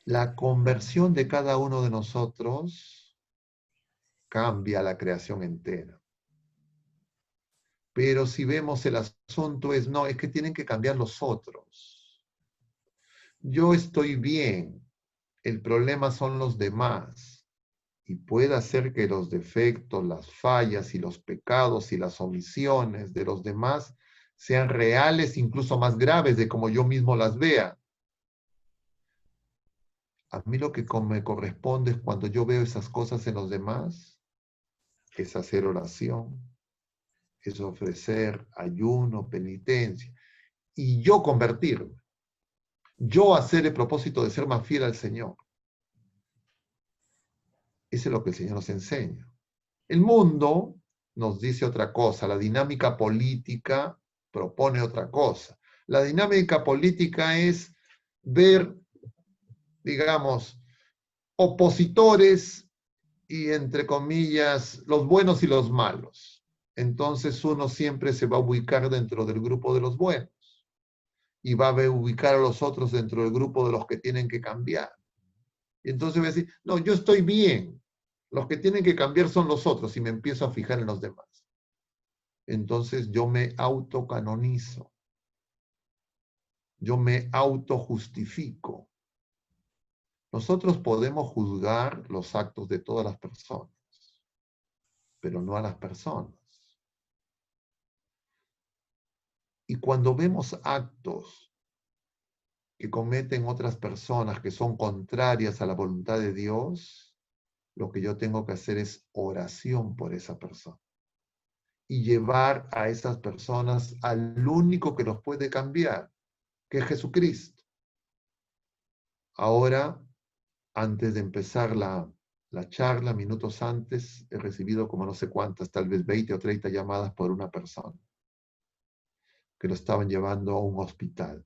La conversión de cada uno de nosotros cambia la creación entera. Pero si vemos el asunto es, no, es que tienen que cambiar los otros. Yo estoy bien, el problema son los demás. Y puede hacer que los defectos, las fallas y los pecados y las omisiones de los demás sean reales, incluso más graves de como yo mismo las vea. A mí lo que me corresponde es cuando yo veo esas cosas en los demás, es hacer oración, es ofrecer ayuno, penitencia, y yo convertirme, yo hacer el propósito de ser más fiel al Señor. Eso es lo que el Señor nos enseña. El mundo nos dice otra cosa, la dinámica política propone otra cosa. La dinámica política es ver, digamos, opositores y, entre comillas, los buenos y los malos. Entonces uno siempre se va a ubicar dentro del grupo de los buenos y va a ubicar a los otros dentro del grupo de los que tienen que cambiar. Y entonces voy a decir, no, yo estoy bien. Los que tienen que cambiar son los otros y me empiezo a fijar en los demás. Entonces yo me autocanonizo. Yo me autojustifico. Nosotros podemos juzgar los actos de todas las personas, pero no a las personas. Y cuando vemos actos que cometen otras personas que son contrarias a la voluntad de Dios, lo que yo tengo que hacer es oración por esa persona y llevar a esas personas al único que los puede cambiar, que es Jesucristo. Ahora, antes de empezar la charla, minutos antes, he recibido como no sé cuántas, tal vez 20 o 30 llamadas por una persona que lo estaban llevando a un hospital.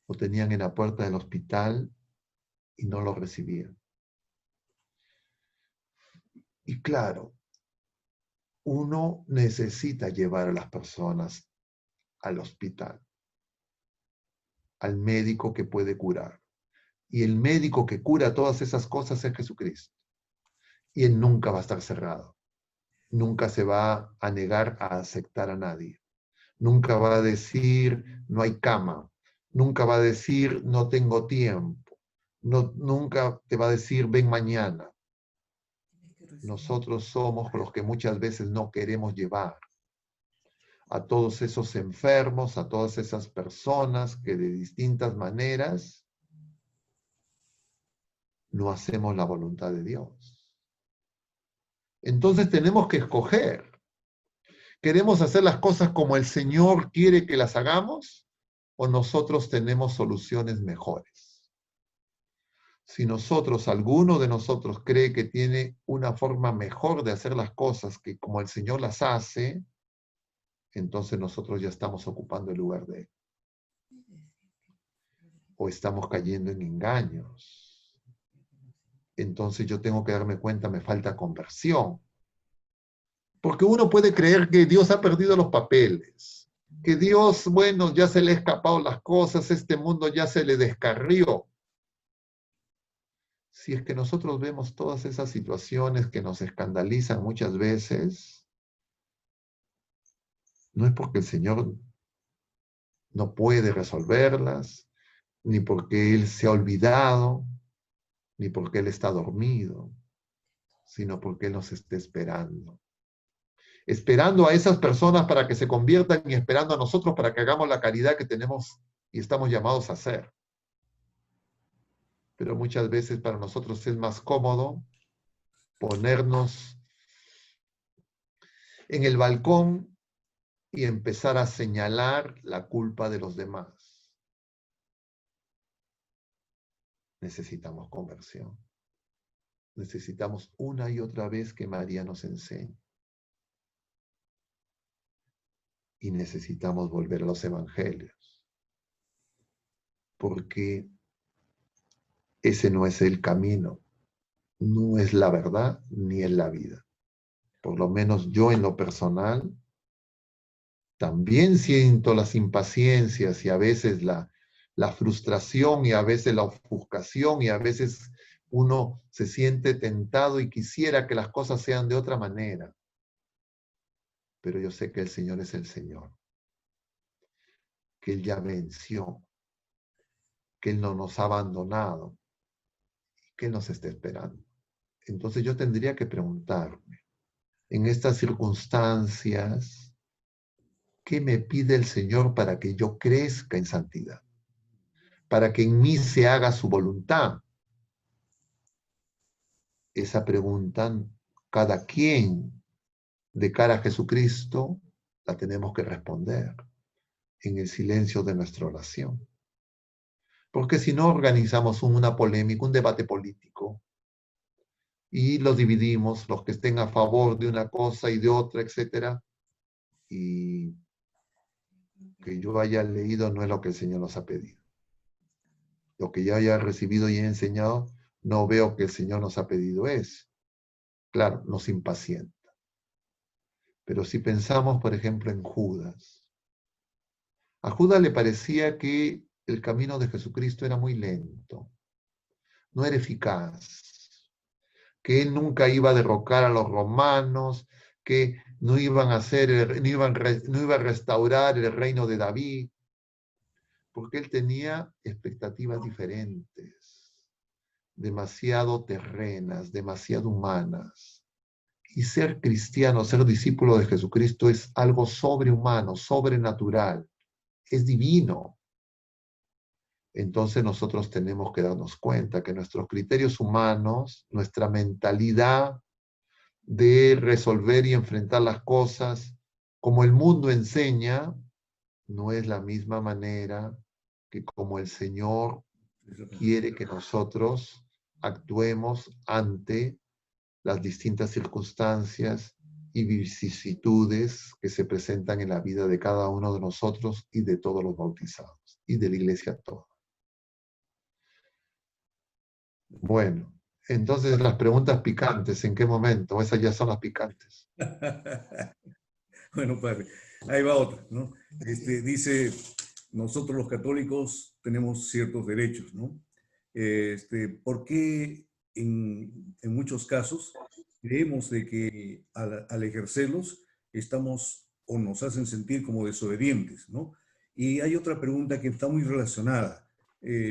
Lo tenían en la puerta del hospital y no lo recibían. Y claro, uno necesita llevar a las personas al hospital, al médico que puede curar. Y el médico que cura todas esas cosas es Jesucristo. Y Él nunca va a estar cerrado. Nunca se va a negar a aceptar a nadie. Nunca va a decir, no hay cama. Nunca va a decir, no tengo tiempo. No, nunca te va a decir, ven mañana. Nosotros somos los que muchas veces no queremos llevar a todos esos enfermos, a todas esas personas que de distintas maneras no hacemos la voluntad de Dios. Entonces tenemos que escoger. ¿Queremos hacer las cosas como el Señor quiere que las hagamos? ¿O nosotros tenemos soluciones mejores? Si nosotros, alguno de nosotros cree que tiene una forma mejor de hacer las cosas que como el Señor las hace, entonces nosotros ya estamos ocupando el lugar de Él. O estamos cayendo en engaños. Entonces yo tengo que darme cuenta, me falta conversión. Porque uno puede creer que Dios ha perdido los papeles, que Dios, bueno, ya se le ha escapado las cosas, este mundo ya se le descarrió. Si es que nosotros vemos todas esas situaciones que nos escandalizan muchas veces, no es porque el Señor no puede resolverlas, ni porque Él se ha olvidado, ni porque Él está dormido, sino porque Él nos está esperando. Esperando a esas personas para que se conviertan y esperando a nosotros para que hagamos la caridad que tenemos y estamos llamados a hacer. Pero muchas veces para nosotros es más cómodo ponernos en el balcón y empezar a señalar la culpa de los demás. Necesitamos conversión. Necesitamos una y otra vez que María nos enseñe. Y necesitamos volver a los evangelios. Porque ese no es el camino, no es la verdad ni es la vida. Por lo menos yo en lo personal también siento las impaciencias y a veces la frustración y a veces la ofuscación y a veces uno se siente tentado y quisiera que las cosas sean de otra manera. Pero yo sé que el Señor es el Señor, que Él ya venció, que Él no nos ha abandonado, que Él nos está esperando. Entonces yo tendría que preguntarme, en estas circunstancias, ¿qué me pide el Señor para que yo crezca en santidad? Para que en mí se haga su voluntad. Esa pregunta, cada quien de cara a Jesucristo, la tenemos que responder en el silencio de nuestra oración. Porque si no organizamos una polémica, un debate político, y los dividimos, los que estén a favor de una cosa y de otra, etcétera, y que yo haya leído no es lo que el Señor nos ha pedido. Lo que yo haya recibido y he enseñado no veo que el Señor nos ha pedido eso. Claro, nos impacienta. Pero si pensamos, por ejemplo, en Judas, a Judas le parecía que el camino de Jesucristo era muy lento, no era eficaz, que él nunca iba a derrocar a los romanos, que no iban a hacer, no iba a restaurar el reino de David, porque él tenía expectativas diferentes, demasiado terrenas, demasiado humanas. Y ser cristiano, ser discípulo de Jesucristo es algo sobrehumano, sobrenatural, es divino. Entonces nosotros tenemos que darnos cuenta que nuestros criterios humanos, nuestra mentalidad de resolver y enfrentar las cosas como el mundo enseña, no es la misma manera que como el Señor quiere que nosotros actuemos ante las distintas circunstancias y vicisitudes que se presentan en la vida de cada uno de nosotros y de todos los bautizados y de la iglesia toda. Bueno, entonces las preguntas picantes, ¿en qué momento? Esas ya son las picantes. Bueno, padre, ahí va otra, ¿no? Dice, nosotros los católicos tenemos ciertos derechos, ¿no? ¿Por qué en muchos casos creemos de que al ejercerlos estamos o nos hacen sentir como desobedientes, ¿no? Y hay otra pregunta que está muy relacionada.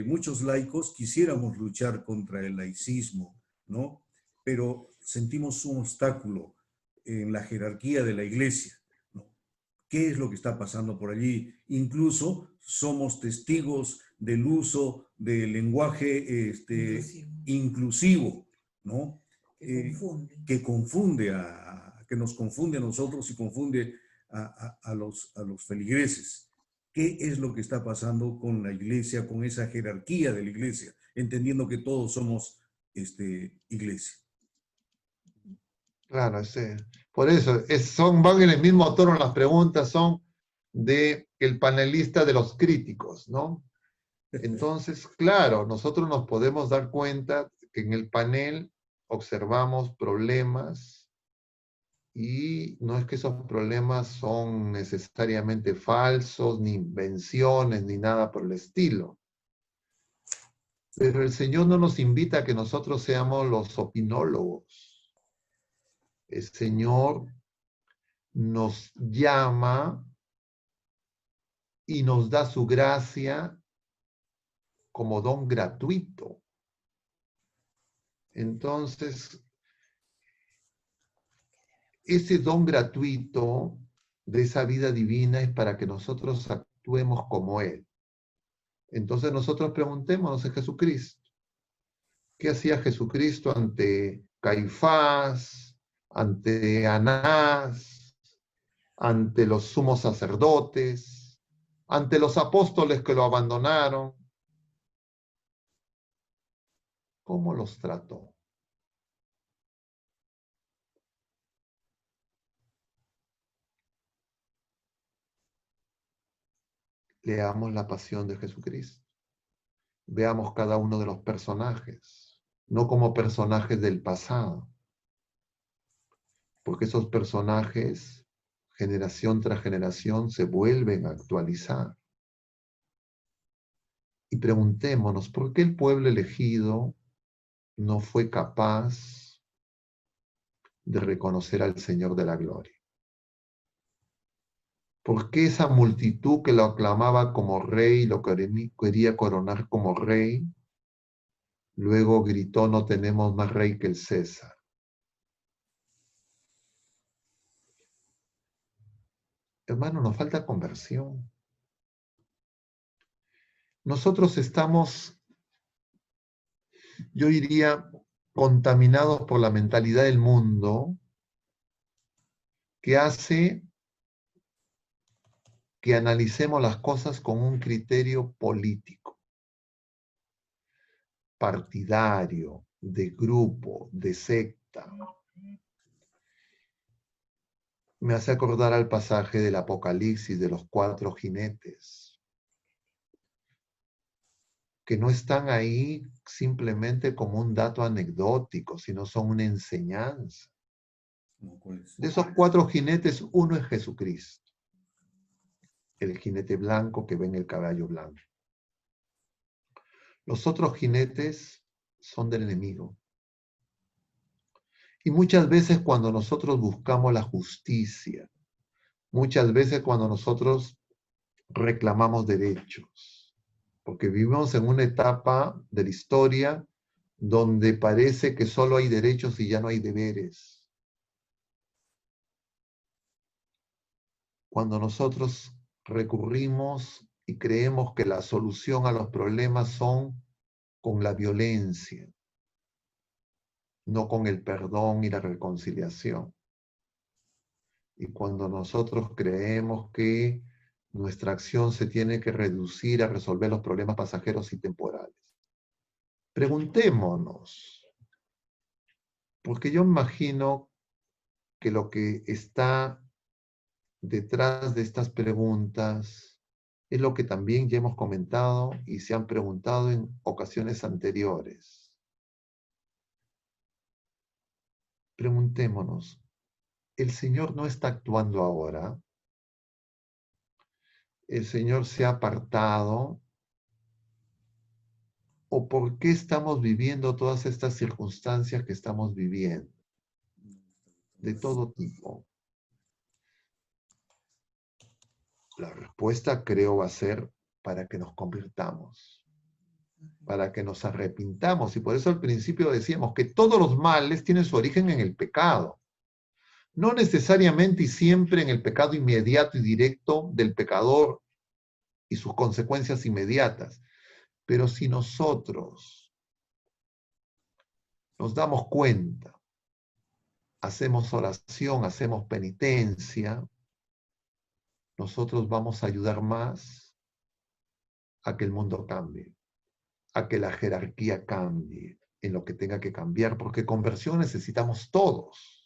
Muchos laicos quisiéramos luchar contra el laicismo, ¿no? Pero sentimos un obstáculo en la jerarquía de la iglesia, ¿no? ¿Qué es lo que está pasando por allí? Incluso somos testigos del uso del lenguaje inclusivo, ¿no? Que nos confunde a nosotros y confunde a los feligreses. ¿Qué es lo que está pasando con la iglesia, con esa jerarquía de la iglesia, entendiendo que todos somos iglesia? Claro, por eso van en el mismo tono las preguntas, son de el panelista de los críticos, ¿no? Entonces, claro, nosotros nos podemos dar cuenta que en el panel observamos problemas y no es que esos problemas son necesariamente falsos, ni invenciones, ni nada por el estilo. Pero el Señor no nos invita a que nosotros seamos los opinólogos. El Señor nos llama y nos da su gracia como don gratuito. Entonces, ese don gratuito de esa vida divina es para que nosotros actuemos como Él. Entonces nosotros preguntémonos a Jesucristo. ¿Qué hacía Jesucristo ante Caifás, ante Anás, ante los sumos sacerdotes, ante los apóstoles que lo abandonaron? ¿Cómo los trató? Leamos la pasión de Jesucristo. Veamos cada uno de los personajes, no como personajes del pasado, porque esos personajes, generación tras generación, se vuelven a actualizar. Y preguntémonos, ¿por qué el pueblo elegido no fue capaz de reconocer al Señor de la gloria? ¿Por qué esa multitud que lo aclamaba como rey, lo quería coronar como rey, luego gritó, no tenemos más rey que el César? Hermano, nos falta conversión. Nosotros estamos, yo diría, contaminados por la mentalidad del mundo que hace que analicemos las cosas con un criterio político, partidario, de grupo, de secta. Me hace acordar al pasaje del Apocalipsis de los 4 jinetes. que no están ahí simplemente como un dato anecdótico, sino son una enseñanza. De esos 4 jinetes, uno es Jesucristo, el jinete blanco que ve en el caballo blanco. Los otros jinetes son del enemigo. Y muchas veces cuando nosotros buscamos la justicia, muchas veces cuando nosotros reclamamos derechos, porque vivimos en una etapa de la historia donde parece que solo hay derechos y ya no hay deberes. Cuando nosotros recurrimos y creemos que la solución a los problemas son con la violencia, no con el perdón y la reconciliación. Y cuando nosotros creemos que nuestra acción se tiene que reducir a resolver los problemas pasajeros y temporales. Preguntémonos, porque yo imagino que lo que está detrás de estas preguntas es lo que también ya hemos comentado y se han preguntado en ocasiones anteriores. Preguntémonos, ¿el Señor no está actuando ahora? ¿El Señor se ha apartado? ¿O por qué estamos viviendo todas estas circunstancias que estamos viviendo? De todo tipo. La respuesta creo va a ser para que nos convirtamos, para que nos arrepintamos. Y por eso al principio decíamos que todos los males tienen su origen en el pecado. No necesariamente y siempre en el pecado inmediato y directo del pecador y sus consecuencias inmediatas. Pero si nosotros nos damos cuenta, hacemos oración, hacemos penitencia, nosotros vamos a ayudar más a que el mundo cambie, a que la jerarquía cambie en lo que tenga que cambiar, porque conversión necesitamos todos.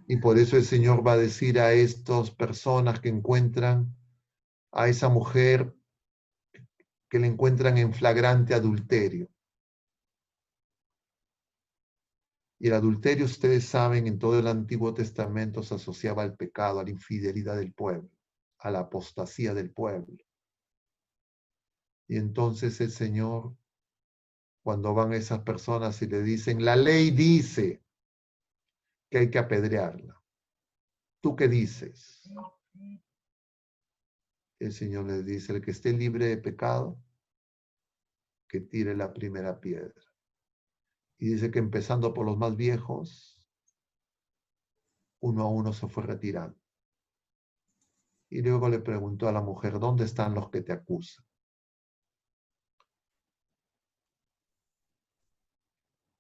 Y por eso el Señor va a decir a estas personas que encuentran a esa mujer que le encuentran en flagrante adulterio. Y el adulterio, ustedes saben, en todo el Antiguo Testamento se asociaba al pecado, a la infidelidad del pueblo, a la apostasía del pueblo. Y entonces el Señor, cuando van esas personas y le dicen, la ley dice que hay que apedrearla. ¿Tú qué dices? El Señor les dice, el que esté libre de pecado, que tire la primera piedra. Y dice que empezando por los más viejos, uno a uno se fue retirando. Y luego le preguntó a la mujer, ¿dónde están los que te acusan?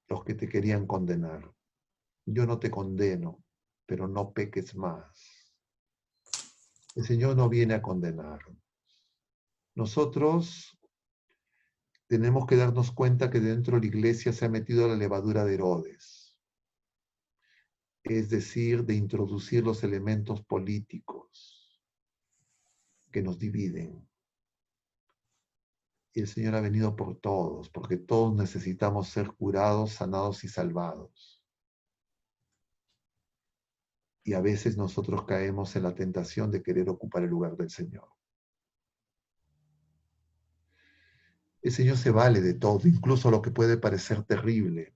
Los que te querían condenar. Yo no te condeno, pero no peques más. El Señor no viene a condenar. Nosotros tenemos que darnos cuenta que dentro de la iglesia se ha metido la levadura de Herodes, es decir, de introducir los elementos políticos que nos dividen. Y el Señor ha venido por todos, porque todos necesitamos ser curados, sanados y salvados. Y a veces nosotros caemos en la tentación de querer ocupar el lugar del Señor. El Señor se vale de todo, incluso lo que puede parecer terrible,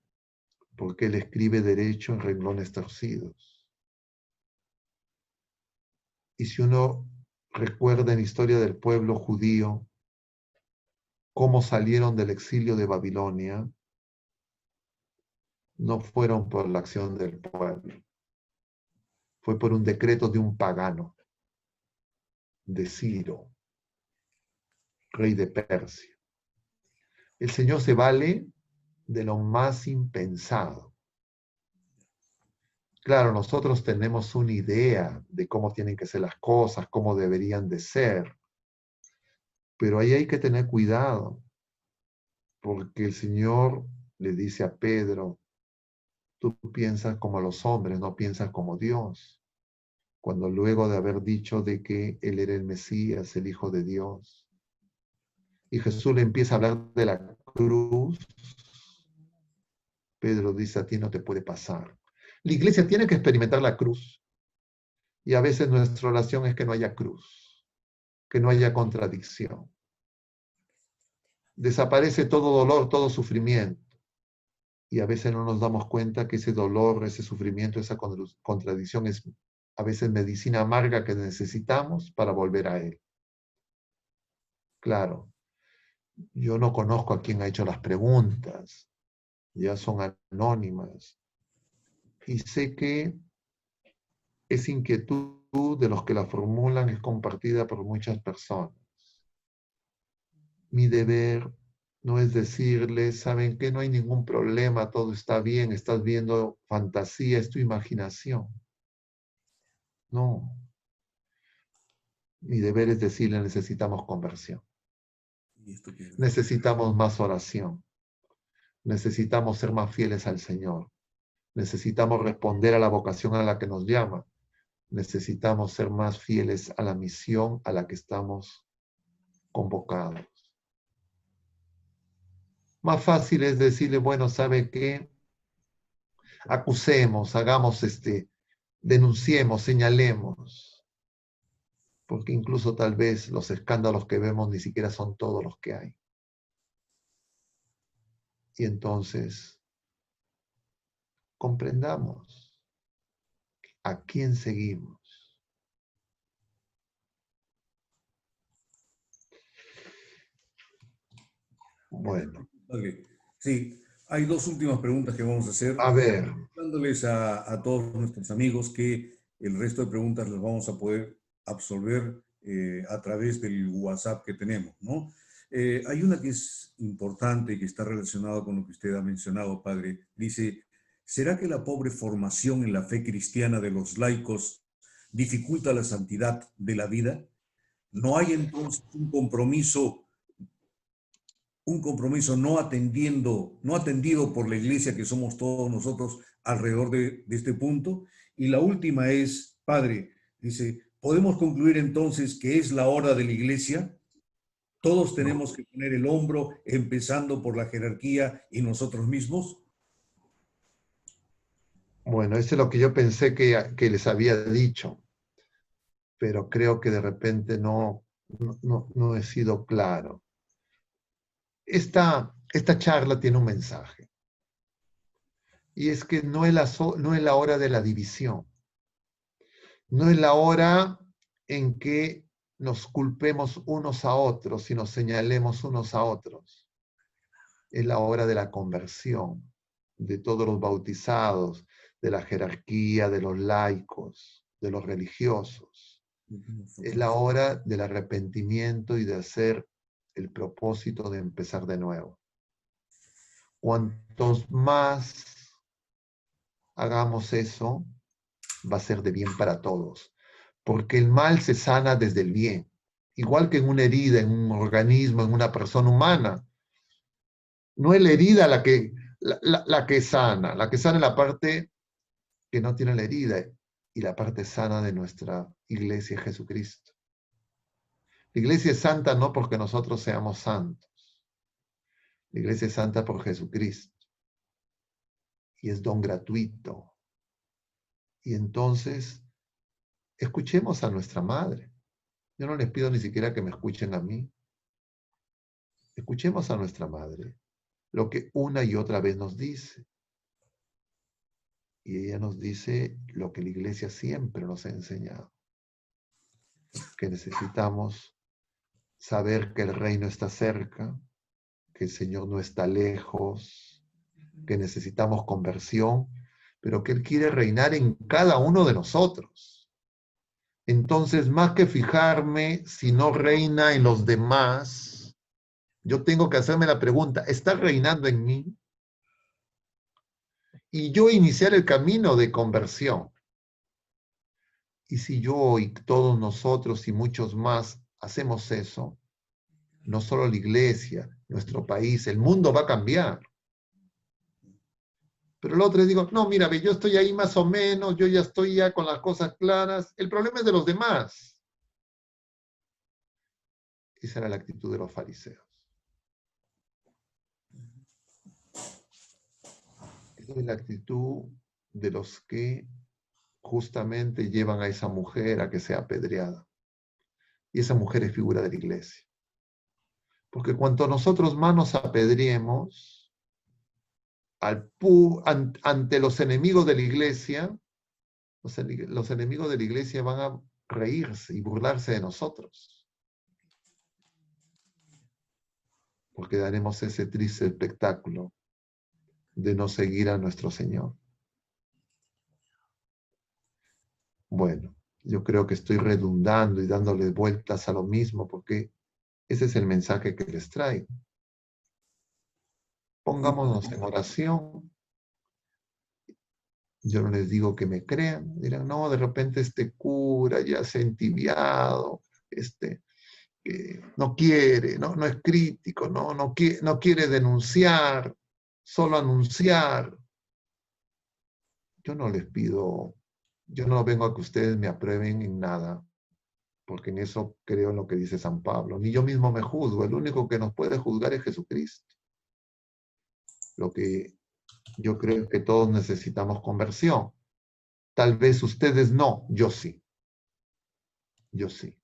porque Él escribe derecho en renglones torcidos. Y si uno recuerda en la historia del pueblo judío cómo salieron del exilio de Babilonia, no fueron por la acción del pueblo, fue por un decreto de un pagano, de Ciro, rey de Persia. El Señor se vale de lo más impensado. Claro, nosotros tenemos una idea de cómo tienen que ser las cosas, cómo deberían de ser, pero ahí hay que tener cuidado, porque el Señor le dice a Pedro, tú piensas como los hombres, no piensas como Dios. Cuando luego de haber dicho de que Él era el Mesías, el Hijo de Dios, y Jesús le empieza a hablar de la cruz, Pedro dice, a ti no te puede pasar. La iglesia tiene que experimentar la cruz, y a veces nuestra oración es que no haya cruz, que no haya contradicción. Desaparece todo dolor, todo sufrimiento. Y a veces no nos damos cuenta que ese dolor, ese sufrimiento, esa contradicción es a veces medicina amarga que necesitamos para volver a Él. Claro, yo no conozco a quién ha hecho las preguntas, ya son anónimas. Y sé que esa inquietud de los que la formulan es compartida por muchas personas. Mi deber no es decirles, ¿saben qué? No hay ningún problema, todo está bien, estás viendo fantasía, es tu imaginación. No. Mi deber es decirles, necesitamos conversión. Necesitamos más oración. Necesitamos ser más fieles al Señor. Necesitamos responder a la vocación a la que nos llama. Necesitamos ser más fieles a la misión a la que estamos convocados. Más fácil es decirle, bueno, ¿sabe qué? Acusemos, hagamos denunciemos, señalemos, porque incluso tal vez los escándalos que vemos ni siquiera son todos los que hay. Y entonces comprendamos a quién seguimos. Bueno. Sí, hay dos últimas preguntas que vamos a hacer. A ver. Dándoles a todos nuestros amigos que el resto de preguntas las vamos a poder absolver a través del WhatsApp que tenemos, ¿no? Hay una que es importante y que está relacionada con lo que usted ha mencionado, padre. Dice, ¿será que la pobre formación en la fe cristiana de los laicos dificulta la santidad de la vida? ¿No hay entonces un compromiso no atendido por la iglesia que somos todos nosotros alrededor de este punto? Y la última es, padre, dice, ¿podemos concluir entonces que es la hora de la iglesia? ¿Todos tenemos que poner el hombro, empezando por la jerarquía y nosotros mismos? Bueno, eso es lo que yo pensé que les había dicho, pero creo que de repente no he sido claro. Esta charla tiene un mensaje, y es que no es la hora de la división, no es la hora en que nos culpemos unos a otros y nos señalemos unos a otros. Es la hora de la conversión de todos los bautizados, de la jerarquía, de los laicos, de los religiosos. Es la hora del arrepentimiento y de hacer el propósito de empezar de nuevo. Cuantos más hagamos eso, va a ser de bien para todos, porque el mal se sana desde el bien, igual que en una herida, en un organismo, en una persona humana. No es la herida la que sana, la que sana es la parte que no tiene la herida y la parte sana de nuestra iglesia, Jesucristo. La iglesia es santa no porque nosotros seamos santos, la iglesia es santa por Jesucristo y es don gratuito. Y entonces, escuchemos a nuestra madre. Yo no les pido ni siquiera que me escuchen a mí. Escuchemos a nuestra madre, lo que una y otra vez nos dice. Y ella nos dice lo que la iglesia siempre nos ha enseñado, que necesitamos saber que el reino está cerca, que el Señor no está lejos, que necesitamos conversión, pero que Él quiere reinar en cada uno de nosotros. Entonces, más que fijarme si no reina en los demás, yo tengo que hacerme la pregunta, ¿está reinando en mí? Y yo iniciar el camino de conversión. Y si yo y todos nosotros y muchos más hacemos eso, no solo la iglesia, nuestro país, el mundo va a cambiar. Pero el otro digo, no, mira, yo estoy ahí más o menos, yo ya estoy ya con las cosas claras. El problema es de los demás. Esa era la actitud de los fariseos. Es la actitud de los que justamente llevan a esa mujer a que sea apedreada. Y esa mujer es figura de la iglesia. Porque cuanto nosotros más nos apedriemos ante los enemigos de la iglesia, los enemigos de la iglesia van a reírse y burlarse de nosotros. Porque daremos ese triste espectáculo de no seguir a nuestro Señor. Bueno, yo creo que estoy redundando y dándole vueltas a lo mismo porque ese es el mensaje que les traigo. Pongámonos en oración. Yo no les digo que me crean. Dirán, no, de repente este cura ya se ha entibiado, no quiere, no es crítico, no quiere denunciar, solo anunciar. Yo no les pido, yo no vengo a que ustedes me aprueben en nada, porque en eso creo en lo que dice San Pablo. Ni yo mismo me juzgo, el único que nos puede juzgar es Jesucristo. Lo que yo creo es que todos necesitamos conversión. Tal vez ustedes no, yo sí. Yo sí.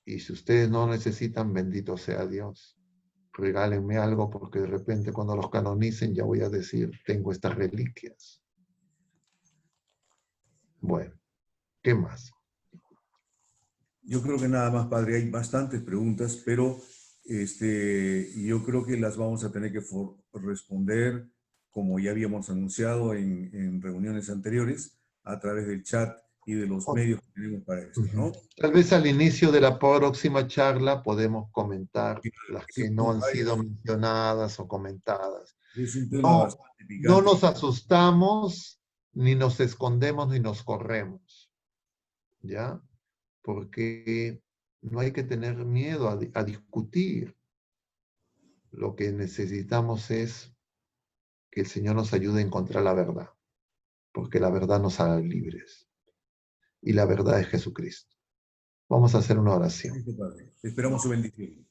Y si ustedes no necesitan, bendito sea Dios. Regálenme algo porque de repente cuando los canonicen ya voy a decir, tengo estas reliquias. Bueno, ¿qué más? Yo creo que nada más, padre, hay bastantes preguntas, pero yo creo que las vamos a tener que responder, como ya habíamos anunciado en reuniones anteriores, a través del chat y de los medios que tenemos para esto, ¿no? Tal vez al inicio de la próxima charla podemos comentar las Sí, que no han sido mencionadas o comentadas. es un tema No, bastante no picante. nos asustamos, ni nos escondemos, ni nos corremos, ¿ya? Porque no hay que tener miedo a discutir. Lo que necesitamos es que el Señor nos ayude a encontrar la verdad, porque la verdad nos hará libres. Y la verdad es Jesucristo. Vamos a hacer una oración. Esperamos su bendición.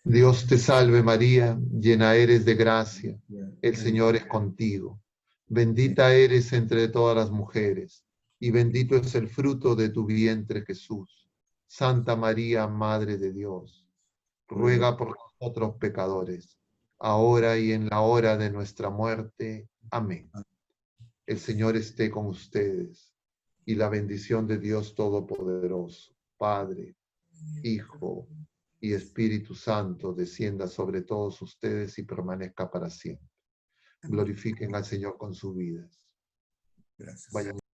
Dios te salve María, llena eres de gracia, el Señor es contigo. Bendita eres entre todas las mujeres, y bendito es el fruto de tu vientre Jesús. Santa María, Madre de Dios, ruega por nosotros pecadores, ahora y en la hora de nuestra muerte. Amén. El Señor esté con ustedes, y la bendición de Dios Todopoderoso, Padre, Hijo y Espíritu Santo, descienda sobre todos ustedes y permanezca para siempre. Glorifiquen al Señor con sus vidas. Gracias. Vayan